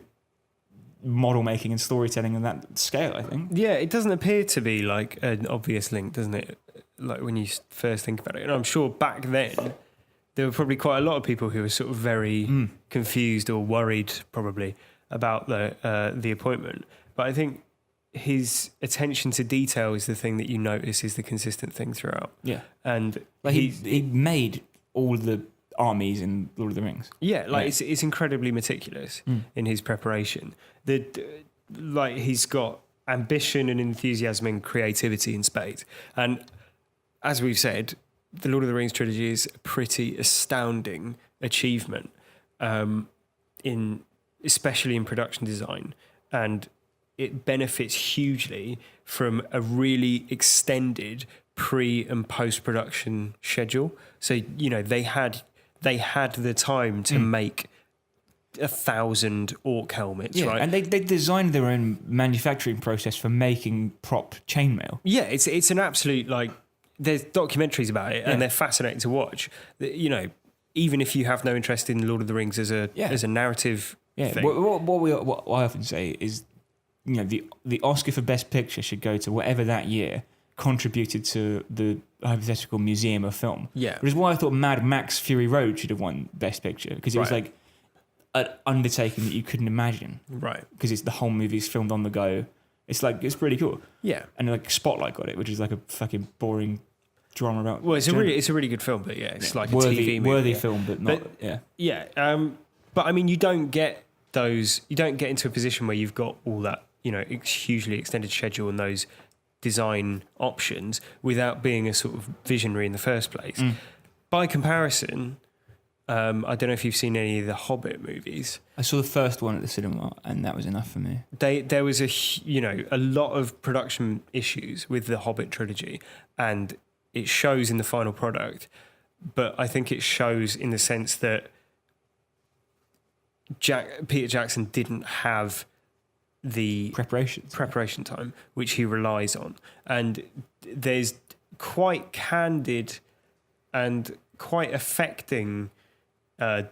Speaker 1: model making and storytelling on that scale, I think.
Speaker 2: Yeah, it doesn't appear to be like an obvious link, doesn't it? Like when you first think about it. And I'm sure back then there were probably quite a lot of people who were sort of very confused or worried probably about the appointment. But I think his attention to detail is the thing that you notice is the consistent thing throughout.
Speaker 1: Yeah.
Speaker 2: And
Speaker 1: like he made all the armies in Lord of the Rings.
Speaker 2: Yeah, like it's incredibly meticulous in his preparation. Like he's got ambition and enthusiasm and creativity in spades. And as we've said, the Lord of the Rings trilogy is a pretty astounding achievement, especially in production design, and it benefits hugely from a really extended pre and post production schedule. So they had the time to make 1,000 orc helmets, right?
Speaker 1: And they designed their own manufacturing process for making prop chainmail.
Speaker 2: Yeah, it's an absolute like. There's documentaries about it, and they're fascinating to watch. Even if you have no interest in Lord of the Rings as a narrative.
Speaker 1: Yeah,
Speaker 2: thing.
Speaker 1: What I often say is, the Oscar for Best Picture should go to whatever that year contributed to the hypothetical museum of film.
Speaker 2: Yeah.
Speaker 1: Which is why I thought Mad Max Fury Road should have won Best Picture, because it was
Speaker 2: Right.
Speaker 1: like an undertaking that you couldn't imagine.
Speaker 2: Right.
Speaker 1: Because it's the whole movie's filmed on the go. It's like, it's pretty cool.
Speaker 2: Yeah.
Speaker 1: And like Spotlight got it, which is like a fucking boring drama about.
Speaker 2: Well, it's a really good film, but yeah, it's like
Speaker 1: worthy,
Speaker 2: a TV movie.
Speaker 1: worthy
Speaker 2: yeah.
Speaker 1: film, but not.
Speaker 2: But-
Speaker 1: yeah.
Speaker 2: Yeah. But I mean, you don't get into a position where you've got all that, hugely extended schedule and those design options without being a sort of visionary in the first place. By comparison, I don't know if you've seen any of the Hobbit movies.
Speaker 1: I saw the first one at the cinema, and that was enough for me.
Speaker 2: There was a lot of production issues with the Hobbit trilogy, and it shows in the final product. But I think it shows in the sense that Peter Jackson didn't have the preparation time, which he relies on. And there's quite candid and quite affecting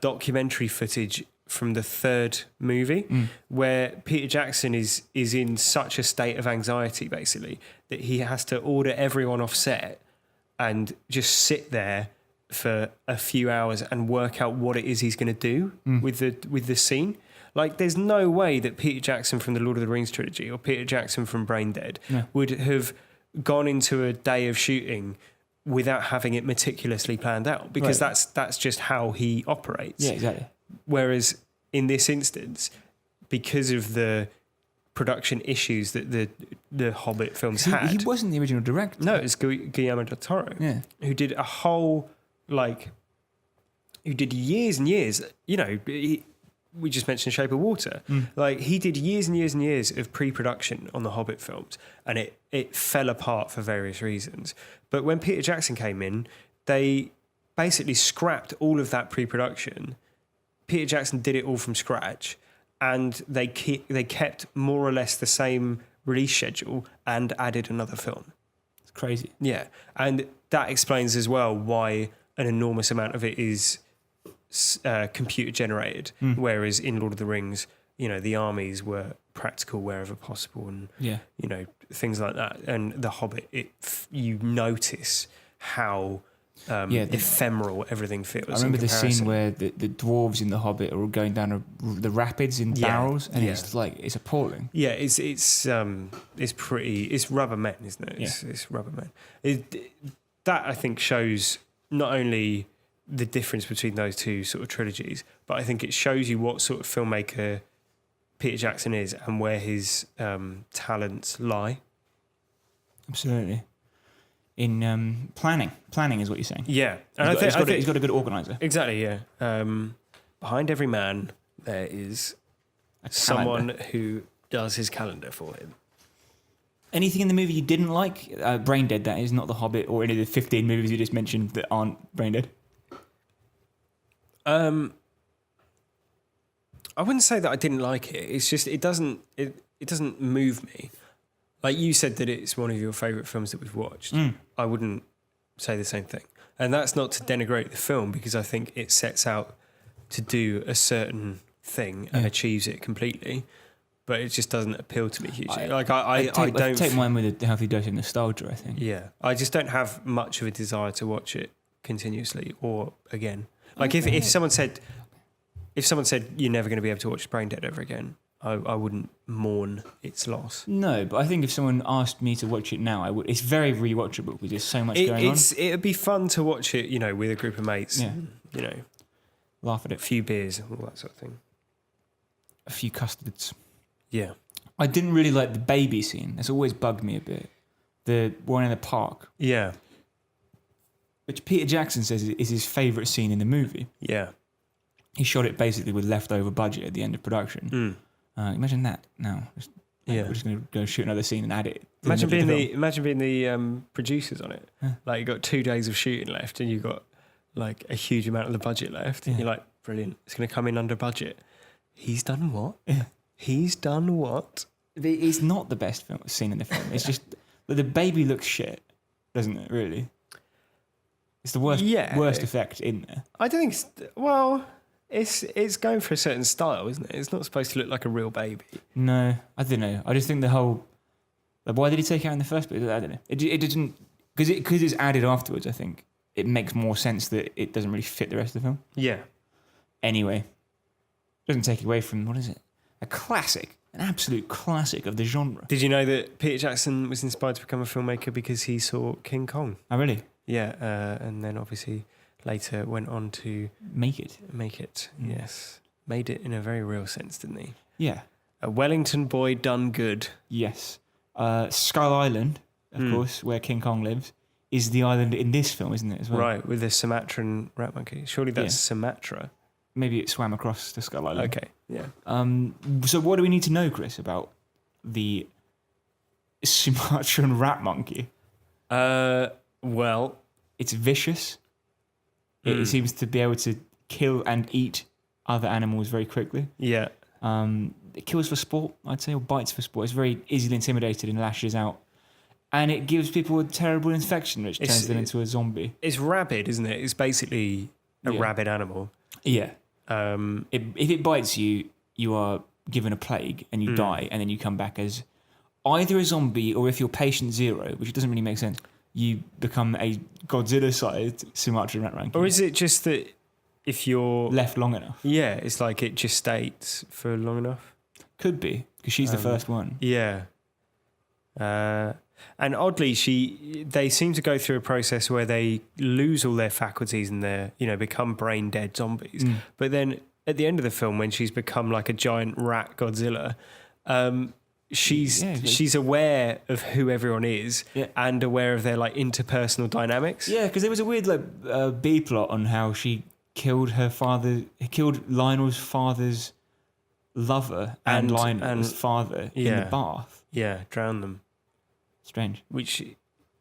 Speaker 2: documentary footage from the third movie, where Peter Jackson is in such a state of anxiety, basically, that he has to order everyone off set and just sit there for a few hours and work out what it is he's going to do with the scene. Like, there's no way that Peter Jackson from the Lord of the Rings trilogy or Peter Jackson from Braindead would have gone into a day of shooting without having it meticulously planned out, because that's just how he operates.
Speaker 1: Yeah, exactly.
Speaker 2: Whereas in this instance, because of the production issues that the Hobbit films had,
Speaker 1: He wasn't the original director.
Speaker 2: no, it's Guillermo del Toro, who did a whole, who did years and years, we just mentioned Shape of Water. Like, he did years and years and years of pre-production on the Hobbit films, and it fell apart for various reasons. But when Peter Jackson came in, they basically scrapped all of that pre-production. Peter Jackson did it all from scratch, and they kept more or less the same release schedule and added another film.
Speaker 1: It's crazy.
Speaker 2: Yeah, and that explains as well why an enormous amount of it is computer generated, whereas in Lord of the Rings, the armies were practical wherever possible, and things like that. And the Hobbit, you notice how ephemeral everything feels.
Speaker 1: I remember the scene where the dwarves in the Hobbit are all going down the rapids in barrels, and it's appalling.
Speaker 2: Yeah, it's Rubber Men, isn't it? It's Rubber Men. That I think shows not only the difference between those two sort of trilogies, but I think it shows you what sort of filmmaker Peter Jackson is and where his talents lie.
Speaker 1: Absolutely. In planning is what you're saying.
Speaker 2: Yeah,
Speaker 1: and he's got a good organizer.
Speaker 2: Exactly. Yeah. Behind every man there is someone who does his calendar for him.
Speaker 1: Anything in the movie you didn't like? Braindead, that is, not The Hobbit, or any of the 15 movies you just mentioned that aren't Braindead.
Speaker 2: I wouldn't say that I didn't like it. It's just it doesn't move me. Like you said that it's one of your favourite films that we've watched. I wouldn't say the same thing. And that's not to denigrate the film, because I think it sets out to do a certain thing and achieves it completely. But it just doesn't appeal to me hugely. I don't
Speaker 1: take mine with a healthy dose of nostalgia, I think.
Speaker 2: Yeah, I just don't have much of a desire to watch it continuously or again. Like if someone said you're never going to be able to watch Braindead ever again, I wouldn't mourn its loss.
Speaker 1: No, but I think if someone asked me to watch it now, I would. It's very rewatchable because there's so much going on.
Speaker 2: It'd be fun to watch it, with a group of mates.
Speaker 1: Yeah.
Speaker 2: And,
Speaker 1: laugh at it.
Speaker 2: A few beers and all that sort of thing.
Speaker 1: A few custards.
Speaker 2: Yeah.
Speaker 1: I didn't really like the baby scene. It's always bugged me a bit. The one in the park.
Speaker 2: Yeah.
Speaker 1: Which Peter Jackson says is his favourite scene in the movie.
Speaker 2: Yeah.
Speaker 1: He shot it basically with leftover budget at the end of production. Imagine that now. We're just going to go shoot another scene and add it.
Speaker 2: Imagine being the producers on it. Yeah. Like, you got 2 days of shooting left and you've got like a huge amount of the budget left. Yeah. And you're like, brilliant. It's going to come in under budget. He's done what? Yeah. He's done what?
Speaker 1: It's not the best scene in the film. It's just the baby looks shit, doesn't it? Really, it's the worst effect in there.
Speaker 2: I don't think. It's going for a certain style, isn't it? It's not supposed to look like a real baby.
Speaker 1: No, I don't know. I just think the whole Like, why did he take it out in the first place? I don't know. It didn't because it's added afterwards. I think it makes more sense that it doesn't really fit the rest of the film.
Speaker 2: Yeah.
Speaker 1: Anyway, doesn't take it away from what is it? A classic, an absolute classic of the genre.
Speaker 2: Did you know that Peter Jackson was inspired to become a filmmaker because he saw King Kong?
Speaker 1: Oh, really?
Speaker 2: Yeah, and then obviously later went on to
Speaker 1: Make it.
Speaker 2: Yes. Made it in a very real sense, didn't he?
Speaker 1: Yeah.
Speaker 2: A Wellington boy done good.
Speaker 1: Yes. Skull Island, of course, where King Kong lives, is the island in this film, isn't it, as well?
Speaker 2: Right, with the Sumatran rat monkey. Surely that's Sumatra.
Speaker 1: Maybe it swam across to Skull Island.
Speaker 2: Okay, yeah.
Speaker 1: So what do we need to know, Chris, about the Sumatran rat monkey?
Speaker 2: Well,
Speaker 1: It's vicious. It seems to be able to kill and eat other animals very quickly.
Speaker 2: yeah.
Speaker 1: It kills for sport, I'd say, or bites for sport. It's very easily intimidated and lashes out. And it gives people a terrible infection, which turns them into a zombie.
Speaker 2: It's rabid, isn't it? It's basically a rabid animal.
Speaker 1: Yeah. If it bites you, you are given a plague and you die, and then you come back as either a zombie, or if you're patient zero, which doesn't really make sense, you become a Godzilla-sized Sumatran rat monkey.
Speaker 2: Or is it just that if you're...
Speaker 1: left long enough?
Speaker 2: Yeah, it's like it gestates for long enough.
Speaker 1: Could be, because she's the first one.
Speaker 2: Yeah. And oddly, they seem to go through a process where they lose all their faculties and become brain dead zombies. But then at the end of the film, when she's become like a giant rat Godzilla, she's aware of who everyone is and aware of their like interpersonal dynamics.
Speaker 1: Yeah, because there was a weird like B plot on how she killed Lionel's father's lover and Lionel's father in the bath.
Speaker 2: Yeah, drown them.
Speaker 1: Strange.
Speaker 2: Which,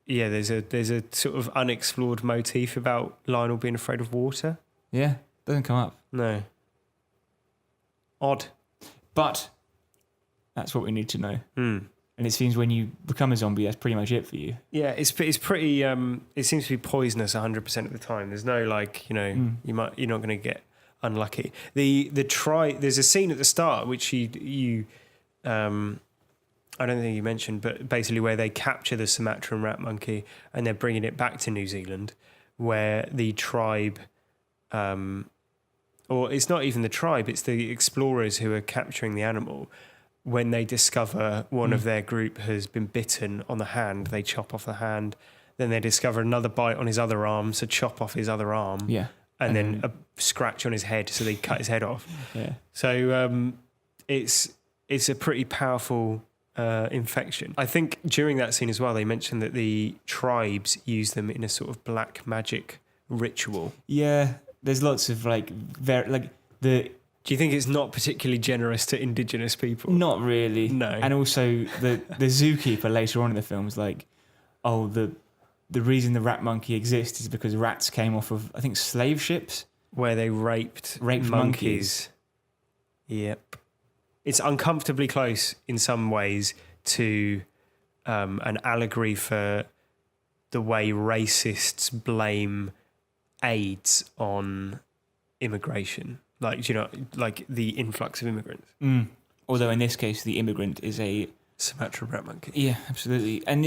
Speaker 2: yeah, there's a sort of unexplored motif about Lionel being afraid of water.
Speaker 1: Yeah, doesn't come up.
Speaker 2: No. Odd.
Speaker 1: But that's what we need to know. And it seems when you become a zombie, that's pretty much it for you.
Speaker 2: Yeah, it's pretty. It seems to be poisonous 100% of the time. There's no you're not going to get unlucky. There's a scene at the start which you I don't think you mentioned, but basically where they capture the Sumatran rat monkey and they're bringing it back to New Zealand, where the tribe, or it's not even the tribe, it's the explorers who are capturing the animal. When they discover one of their group has been bitten on the hand, they chop off the hand. Then they discover another bite on his other arm, so chop off his other arm.
Speaker 1: Yeah.
Speaker 2: And then a scratch on his head, so they cut his head off.
Speaker 1: Yeah.
Speaker 2: So it's a pretty powerful infection. I think during that scene as well, they mentioned that the tribes use them in a sort of black magic ritual.
Speaker 1: Yeah, there's lots of
Speaker 2: Do you think it's not particularly generous to indigenous people?
Speaker 1: Not really.
Speaker 2: No.
Speaker 1: And also the zookeeper later on in the film is like, oh, the reason the rat monkey exists is because rats came off of, I think, slave ships.
Speaker 2: Where they raped
Speaker 1: monkeys.
Speaker 2: Yep. It's uncomfortably close in some ways to an allegory for the way racists blame AIDS on immigration. Like the influx of immigrants.
Speaker 1: Although in this case, the immigrant is a
Speaker 2: Sumatran rat monkey.
Speaker 1: Yeah, absolutely. And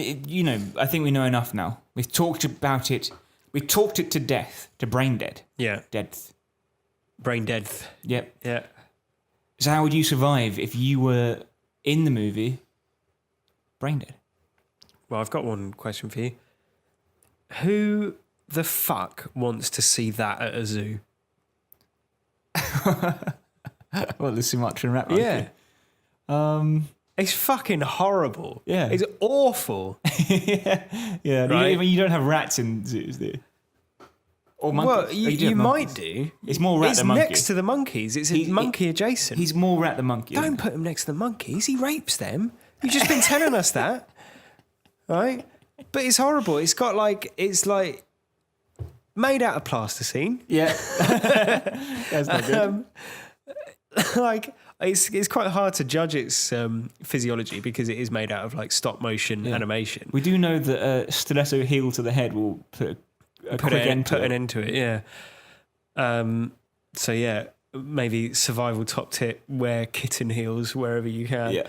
Speaker 1: I think we know enough now. We've talked about it. We talked it to death, to brain dead.
Speaker 2: Yeah.
Speaker 1: Death.
Speaker 2: Brain dead.
Speaker 1: Yep.
Speaker 2: Yeah.
Speaker 1: So how would you survive if you were in the movie brain dead?
Speaker 2: Well, I've got one question for you. Who the fuck wants to see that at a zoo?
Speaker 1: Well, the Sumatran rat monkey.
Speaker 2: Yeah. It's fucking horrible.
Speaker 1: Yeah.
Speaker 2: It's awful.
Speaker 1: Yeah.
Speaker 2: Right?
Speaker 1: You don't have rats in zoos, do you? Or monkeys.
Speaker 2: Well, you might do.
Speaker 1: It's more rat
Speaker 2: it's
Speaker 1: than monkey.
Speaker 2: next to the monkeys. It's monkey adjacent.
Speaker 1: He's more rat than monkey.
Speaker 2: Don't put him next to the monkeys. He rapes them. You've just been telling us that. Right? But it's horrible. It's like made out of plasticine.
Speaker 1: Yeah. That's not good.
Speaker 2: It's quite hard to judge its physiology because it is made out of like stop motion animation.
Speaker 1: We do know that a stiletto heel to the head will put an end to it.
Speaker 2: Yeah. So yeah, maybe survival top tip: wear kitten heels wherever you can.
Speaker 1: Yeah.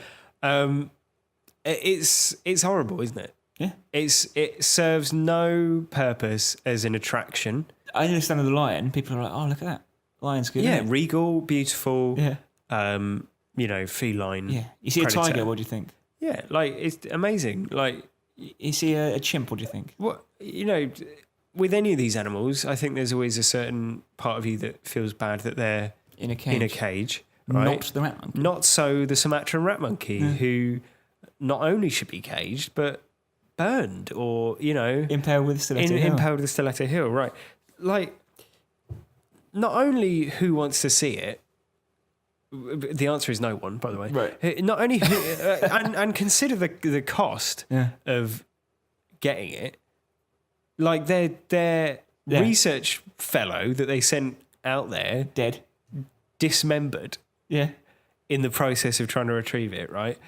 Speaker 2: it's horrible, isn't it?
Speaker 1: Yeah.
Speaker 2: It serves no purpose as an attraction.
Speaker 1: I understand with the lion, people are like, oh, look at that. Lion's good.
Speaker 2: Yeah,
Speaker 1: isn't it?
Speaker 2: regal, beautiful.
Speaker 1: Yeah.
Speaker 2: Feline.
Speaker 1: Yeah. You see
Speaker 2: predator.
Speaker 1: a tiger, what do you think?
Speaker 2: Yeah, like it's amazing. Like
Speaker 1: You see a chimp, what do you think?
Speaker 2: what with any of these animals, I think there's always a certain part of you that feels bad that they're
Speaker 1: In a cage.
Speaker 2: in a cage. Right?
Speaker 1: Not the rat monkey.
Speaker 2: Not so the Sumatran rat monkey, who not only should be caged but burned or
Speaker 1: Impaled with a stiletto hill.
Speaker 2: impaled with a stiletto hill. Right, like not only who wants to see it. The answer is no one, by the way.
Speaker 1: Right.
Speaker 2: Not only and consider the cost of getting it. Like their research fellow that they sent out there
Speaker 1: Dead.
Speaker 2: dismembered
Speaker 1: Yeah.
Speaker 2: in the process of trying to retrieve it, right?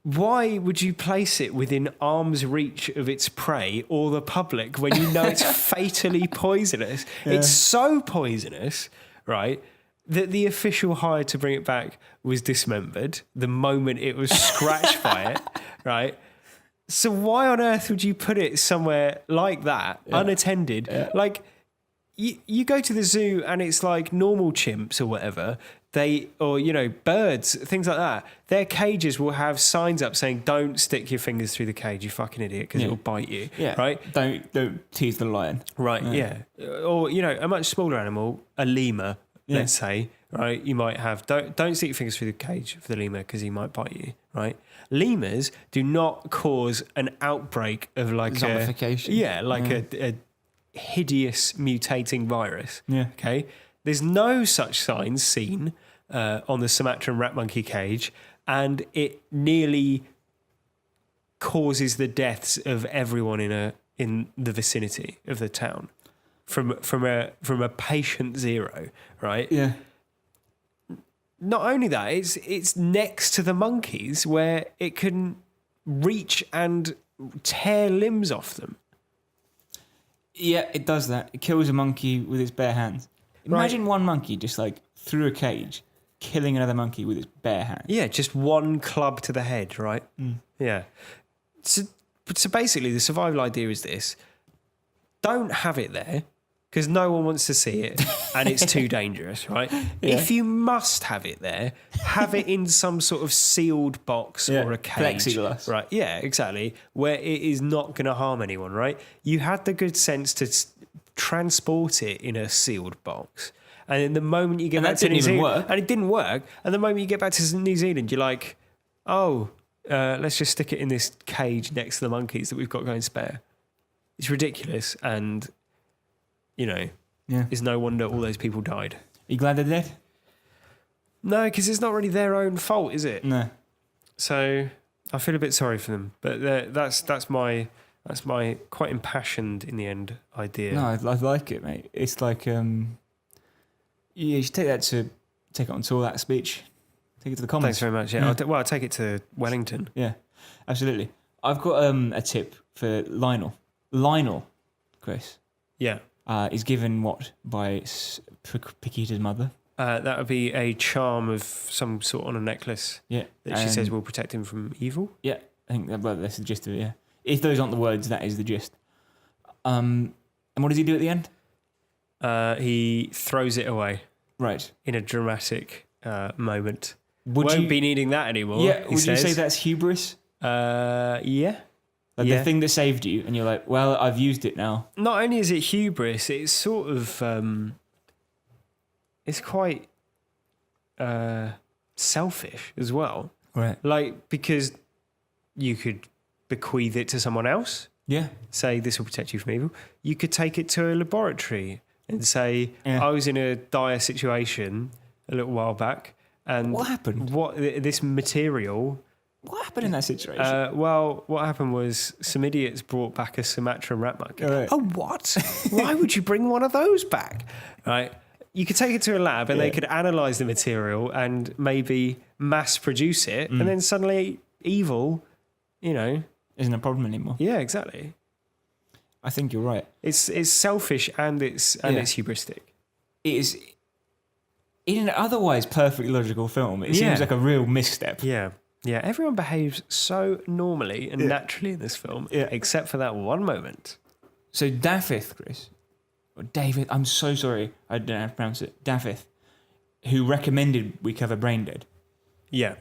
Speaker 2: Why would you place it within arm's reach of its prey or the public when you know it's fatally poisonous?
Speaker 1: Yeah.
Speaker 2: It's so poisonous, right, that the official hired to bring it back was dismembered the moment it was scratched by it, right? So why on earth would you put it somewhere like that, unattended?
Speaker 1: Yeah.
Speaker 2: Like, you go to the zoo and it's like normal chimps or whatever, birds, things like that. Their cages will have signs up saying, don't stick your fingers through the cage, you fucking idiot, because it'll bite you.
Speaker 1: Yeah.
Speaker 2: Right?
Speaker 1: Don't tease the lion.
Speaker 2: Right, yeah. Or, a much smaller animal, a lemur, let's say, right? You might have, don't stick your fingers through the cage for the lemur because he might bite you, right? Lemurs do not cause an outbreak of like
Speaker 1: Zombification.
Speaker 2: a hideous mutating virus.
Speaker 1: Yeah.
Speaker 2: Okay. There's no such signs seen on the Sumatran rat monkey cage, and it nearly causes the deaths of everyone in the vicinity of the town from a patient zero, right?
Speaker 1: Yeah.
Speaker 2: Not only that, it's next to the monkeys where it can reach and tear limbs off them.
Speaker 1: Yeah, it does that. It kills a monkey with its bare hands. Imagine one monkey just like through a cage, killing another monkey with its bare hands.
Speaker 2: Yeah, just one club to the head, right? Yeah. So basically, the survival idea is this. Don't have it there because no one wants to see it and it's too dangerous, right?
Speaker 1: Yeah.
Speaker 2: If you must have it there, have it in some sort of sealed box or a cage.
Speaker 1: Plexiglass.
Speaker 2: Right, yeah, exactly, where it is not going to harm anyone, right? You had the good sense to transport it in a sealed box. And then the moment you get back to New Zealand... And it didn't work. And the moment you get back to New Zealand, you're like, let's just stick it in this cage next to the monkeys that we've got going spare. It's ridiculous, and it's no wonder all those people died.
Speaker 1: You glad they're dead?
Speaker 2: No, because it's not really their own fault, is it?
Speaker 1: No.
Speaker 2: So I feel a bit sorry for them, but that's my quite impassioned in the end idea.
Speaker 1: No, I like it, mate. It's like you should take it on tour, that speech. Take it to the Commons.
Speaker 2: Thanks very much. Yeah, I'll take it to Wellington.
Speaker 1: Yeah, absolutely. I've got a tip for Lionel. Lionel, Chris.
Speaker 2: Yeah.
Speaker 1: Is given what by Paquita's mother?
Speaker 2: That would be a charm of some sort on a necklace.
Speaker 1: Yeah.
Speaker 2: That she says will protect him from evil.
Speaker 1: Yeah, I think that's the gist of it, yeah. If those aren't the words, that is the gist. And what does he do at the end?
Speaker 2: He throws it away.
Speaker 1: Right.
Speaker 2: In a dramatic moment.
Speaker 1: Won't
Speaker 2: be needing that anymore.
Speaker 1: Yeah, would you say that's hubris?
Speaker 2: Yeah.
Speaker 1: Like the thing that saved you, and you're like, well, I've used it now.
Speaker 2: Not only is it hubris, it's sort of... it's quite selfish as well.
Speaker 1: Right.
Speaker 2: Like, because you could bequeath it to someone else.
Speaker 1: Yeah.
Speaker 2: Say, this will protect you from evil. You could take it to a laboratory and say, I was in a dire situation a little while back. And
Speaker 1: what happened?
Speaker 2: This material...
Speaker 1: What happened in that situation?
Speaker 2: Well, what happened was some idiots brought back a Sumatran rat monkey.
Speaker 1: Right.
Speaker 2: Oh, what? Why would you bring one of those back? Right. You could take it to a lab and they could analyse the material and maybe mass produce it. And then suddenly evil, isn't
Speaker 1: a problem anymore.
Speaker 2: Yeah, exactly.
Speaker 1: I think you're right.
Speaker 2: It's selfish and it's hubristic.
Speaker 1: It is... In an otherwise perfectly logical film, it seems like a real misstep.
Speaker 2: Yeah. Yeah, everyone behaves so normally and naturally in this film,
Speaker 1: Yeah.
Speaker 2: except for that one moment.
Speaker 1: So Daffith, Chris, or David, I'm so sorry, I don't know how to pronounce it. Daffith, who recommended we cover Braindead.
Speaker 2: Yeah.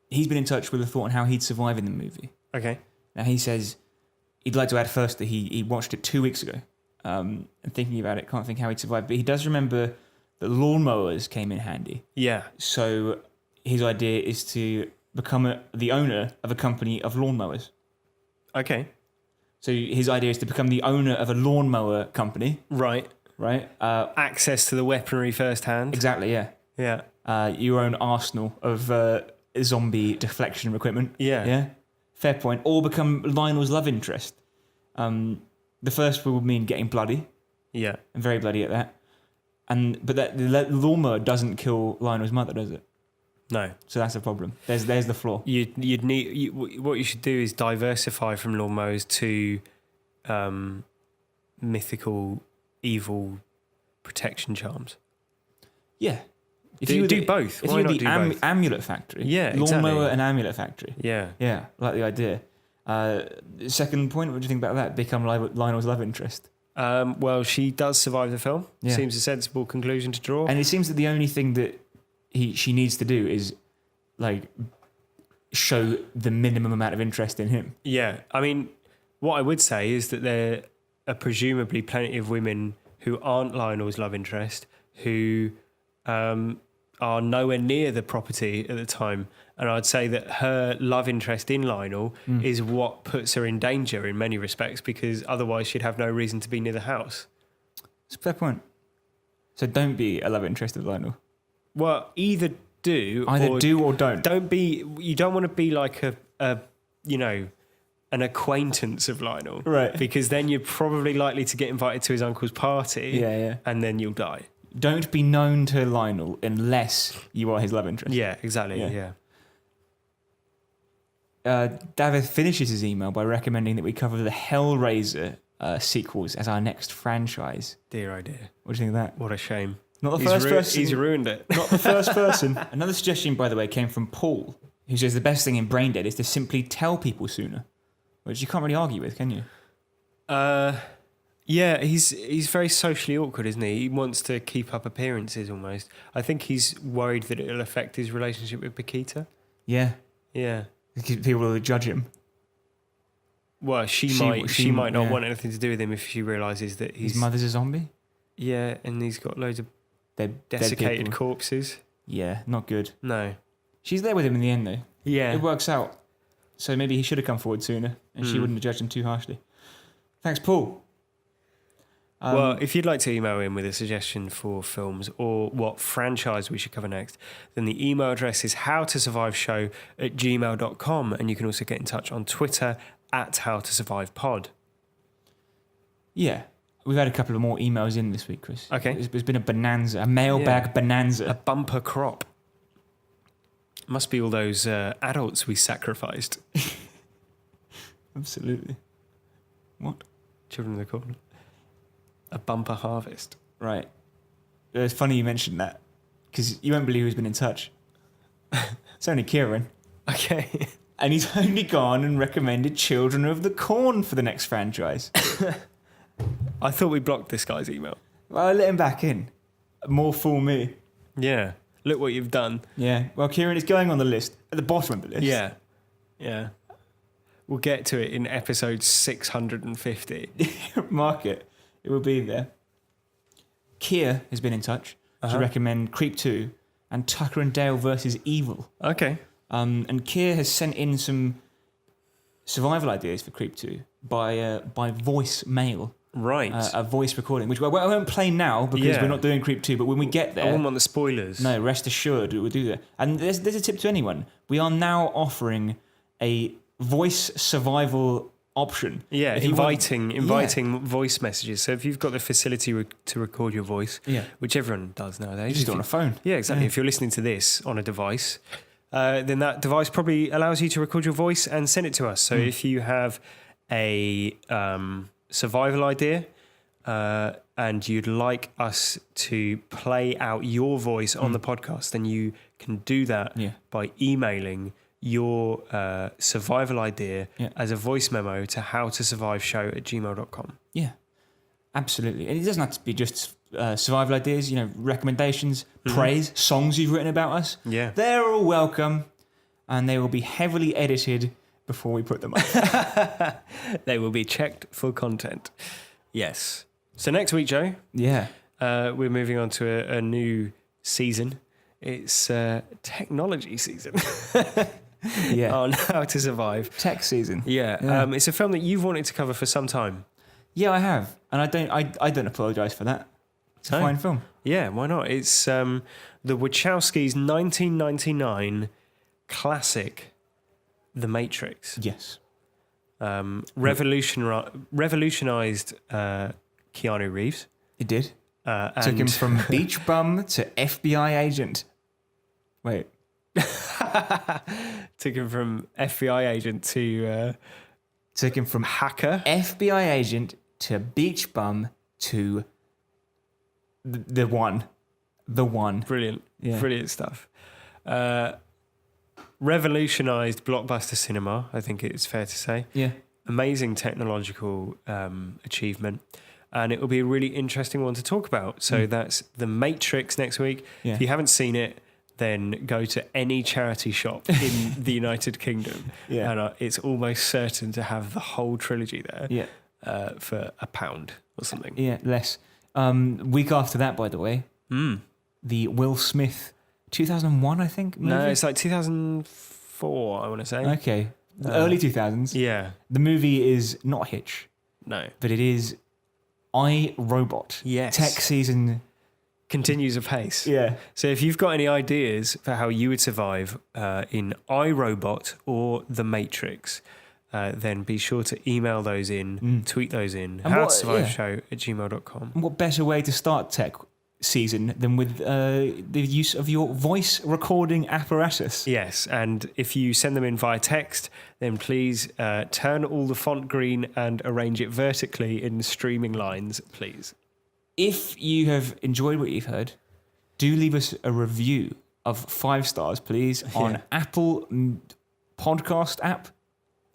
Speaker 1: He's been in touch with a thought on how he'd survive in the movie.
Speaker 2: Okay.
Speaker 1: Now he says he'd like to add first that he watched it 2 weeks ago, and thinking about it, can't think how he'd survive. But he does remember that lawnmowers came in handy.
Speaker 2: Yeah.
Speaker 1: So his idea is to become the owner of a company of lawnmowers.
Speaker 2: Okay.
Speaker 1: So his idea is to become the owner of a lawnmower company,
Speaker 2: Right.
Speaker 1: right?
Speaker 2: Access to the weaponry firsthand.
Speaker 1: Exactly, yeah.
Speaker 2: Yeah.
Speaker 1: Your own arsenal of zombie deflection equipment.
Speaker 2: Yeah.
Speaker 1: Yeah. Fair point. Or become Lionel's love interest. The first would mean getting bloody,
Speaker 2: Yeah.
Speaker 1: and very bloody at that. But the lawnmower doesn't kill Lionel's mother, does it?
Speaker 2: No.
Speaker 1: So that's a problem. There's the flaw.
Speaker 2: You'd need what you should do is diversify from lawnmowers to mythical evil protection charms.
Speaker 1: Yeah. If
Speaker 2: Do
Speaker 1: were
Speaker 2: both.
Speaker 1: If
Speaker 2: Why
Speaker 1: you were
Speaker 2: not
Speaker 1: the
Speaker 2: do both?
Speaker 1: amulet factory.
Speaker 2: Yeah,
Speaker 1: Lawnmower
Speaker 2: exactly.
Speaker 1: and amulet factory.
Speaker 2: Yeah.
Speaker 1: Yeah, like the idea. Second point, what do you think about that? Become Lionel's love interest.
Speaker 2: Well, she does survive the film.
Speaker 1: Yeah.
Speaker 2: Seems a sensible conclusion to draw.
Speaker 1: And it seems that the only thing that she needs to do is like show the minimum amount of interest in him.
Speaker 2: Yeah, I mean, what I would say is that there are presumably plenty of women who aren't Lionel's love interest who are nowhere near the property at the time. And I'd say that her love interest in Lionel is what puts her in danger in many respects, because otherwise she'd have no reason to be near the house.
Speaker 1: It's a fair point. So don't be a love interest of Lionel.
Speaker 2: Well, either do
Speaker 1: or don't.
Speaker 2: You don't want to be like a an acquaintance of Lionel.
Speaker 1: Right.
Speaker 2: Because then you're probably likely to get invited to his uncle's party.
Speaker 1: Yeah, yeah.
Speaker 2: And then you'll die.
Speaker 1: Don't be known to Lionel unless you are his love interest.
Speaker 2: Yeah, exactly.
Speaker 1: Yeah.
Speaker 2: Yeah.
Speaker 1: David finishes his email by recommending that we cover the Hellraiser sequels as our next franchise.
Speaker 2: Dear oh dear.
Speaker 1: What do you think of that?
Speaker 2: What a shame.
Speaker 1: Not the first person.
Speaker 2: He's ruined it.
Speaker 1: Not the first person. Another suggestion, by the way, came from Paul, who says the best thing in Braindead is to simply tell people sooner, which you can't really argue with, can you?
Speaker 2: Yeah, he's very socially awkward, isn't he? He wants to keep up appearances almost. I think he's worried that it'll affect his relationship with Paquita.
Speaker 1: Yeah.
Speaker 2: Yeah.
Speaker 1: People will judge him.
Speaker 2: Well, she might not want anything to do with him if she realises that
Speaker 1: His mother's a zombie?
Speaker 2: Yeah, and he's got loads of
Speaker 1: Dead
Speaker 2: desiccated
Speaker 1: people.
Speaker 2: corpses.
Speaker 1: Yeah, not good.
Speaker 2: No.
Speaker 1: She's there with him in the end, though.
Speaker 2: Yeah.
Speaker 1: It works out. So maybe he should have come forward sooner, and she wouldn't have judged him too harshly. Thanks, Paul.
Speaker 2: Well, if you'd like to email in with a suggestion for films or what franchise we should cover next, then the email address is howtosurviveshow@gmail.com, and you can also get in touch on Twitter @howtosurvivepod.
Speaker 1: Yeah. We've had a couple of more emails in this week, Chris.
Speaker 2: Okay.
Speaker 1: There's been a bonanza, a mailbag bonanza.
Speaker 2: A bumper crop. Must be all those adults we sacrificed.
Speaker 1: Absolutely. What?
Speaker 2: Children of the Corn. A bumper harvest.
Speaker 1: Right. It's funny you mentioned that, because you won't believe who's been in touch. It's only Kieran.
Speaker 2: Okay.
Speaker 1: And he's only gone and recommended Children of the Corn for the next franchise.
Speaker 2: I thought we blocked this guy's email.
Speaker 1: Well, I let him back in. More fool me.
Speaker 2: Yeah. Look what you've done.
Speaker 1: Yeah. Well, Kieran is going on the list, at the bottom of the list.
Speaker 2: Yeah. Yeah. We'll get to it in episode 650.
Speaker 1: Mark it. It will be there. Keir has been in touch to recommend Creep 2 and Tucker and Dale versus Evil.
Speaker 2: Okay.
Speaker 1: And Keir has sent in some survival ideas for Creep 2 by voice mail.
Speaker 2: Right.
Speaker 1: A voice recording, which I won't play now because we're not doing Creep 2, but when we get there...
Speaker 2: I wouldn't want the spoilers.
Speaker 1: No, rest assured we'll do that. And there's a tip to anyone. We are now offering a voice survival option.
Speaker 2: Yeah,
Speaker 1: If you
Speaker 2: inviting voice messages. So if you've got the facility to record your voice, which everyone does nowadays.
Speaker 1: You just do it on a phone.
Speaker 2: Yeah, exactly. If you're listening to this on a device, then that device probably allows you to record your voice and send it to us. So if you have a survival idea and you'd like us to play out your voice on the podcast, then you can do that
Speaker 1: Yeah.
Speaker 2: by emailing your survival idea as a voice memo to howtosurviveshow@gmail.com.
Speaker 1: Yeah, absolutely. And it doesn't have to be just survival ideas, recommendations, praise, songs you've written about us.
Speaker 2: Yeah.
Speaker 1: They're all welcome, and they will be heavily edited before we put them up.
Speaker 2: They will be checked for content. Yes. So next week, Joe,
Speaker 1: Yeah.
Speaker 2: we're moving on to a new season. It's technology season
Speaker 1: Yeah.
Speaker 2: on How to Survive.
Speaker 1: Tech season.
Speaker 2: Yeah. It's a film that you've wanted to cover for some time.
Speaker 1: Yeah, I have. And I don't apologise for that. It's a
Speaker 2: No.
Speaker 1: fine film.
Speaker 2: Yeah, why not? It's the Wachowskis' 1999 classic, The Matrix.
Speaker 1: Yes.
Speaker 2: Revolutionized Keanu Reeves.
Speaker 1: It did. Took
Speaker 2: And
Speaker 1: him from beach bum to FBI agent. Wait.
Speaker 2: took him from FBI agent to
Speaker 1: Took him from
Speaker 2: hacker.
Speaker 1: FBI agent to beach bum to the one. The one.
Speaker 2: Brilliant.
Speaker 1: Yeah.
Speaker 2: Brilliant stuff. Revolutionized blockbuster cinema, I think it's fair to say.
Speaker 1: Yeah.
Speaker 2: Amazing technological achievement. And it will be a really interesting one to talk about. So that's The Matrix next week.
Speaker 1: Yeah.
Speaker 2: If you haven't seen it, then go to any charity shop in the United Kingdom.
Speaker 1: Yeah.
Speaker 2: And it's almost certain to have the whole trilogy there
Speaker 1: Yeah.
Speaker 2: for £1 or something.
Speaker 1: Yeah, less. Week after that, by the way, the Will Smith 2001, I think. Movie?
Speaker 2: No, it's like 2004, I want to say.
Speaker 1: Okay. The early 2000s.
Speaker 2: Yeah.
Speaker 1: The movie is not Hitch,
Speaker 2: No.
Speaker 1: but it is I, Robot.
Speaker 2: Yes.
Speaker 1: Tech season.
Speaker 2: Continues apace.
Speaker 1: Yeah.
Speaker 2: So if you've got any ideas for how you would survive in iRobot or The Matrix, then be sure to email those in, tweet those in,
Speaker 1: And what-
Speaker 2: howtosurviveshow@gmail.com.
Speaker 1: And what better way to start tech season than with the use of your voice recording apparatus?
Speaker 2: Yes, and if you send them in via text, then please turn all the font green and arrange it vertically in streaming lines, please.
Speaker 1: If you have enjoyed what you've heard, do leave us a review of 5 stars, please, on Apple podcast app.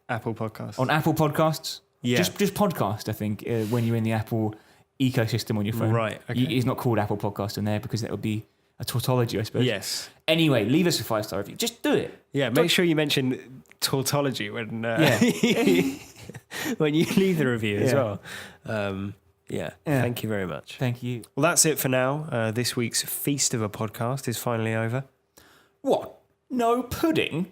Speaker 2: Apple Podcasts.
Speaker 1: On Apple Podcasts.
Speaker 2: Yeah.
Speaker 1: Just podcast, I think, when you're in the Apple ecosystem on your phone.
Speaker 2: Right, okay.
Speaker 1: It's not called Apple Podcast in there because that would be a tautology, I suppose.
Speaker 2: Yes.
Speaker 1: Anyway, leave us a 5-star review. Just do it.
Speaker 2: Yeah, make sure you mention tautology when
Speaker 1: Yeah.
Speaker 2: when you leave the review as
Speaker 1: Yeah.
Speaker 2: well. Yeah, thank you very much.
Speaker 1: Thank you.
Speaker 2: Well, that's it for now. This week's Feast of a Podcast is finally over.
Speaker 1: What? No pudding?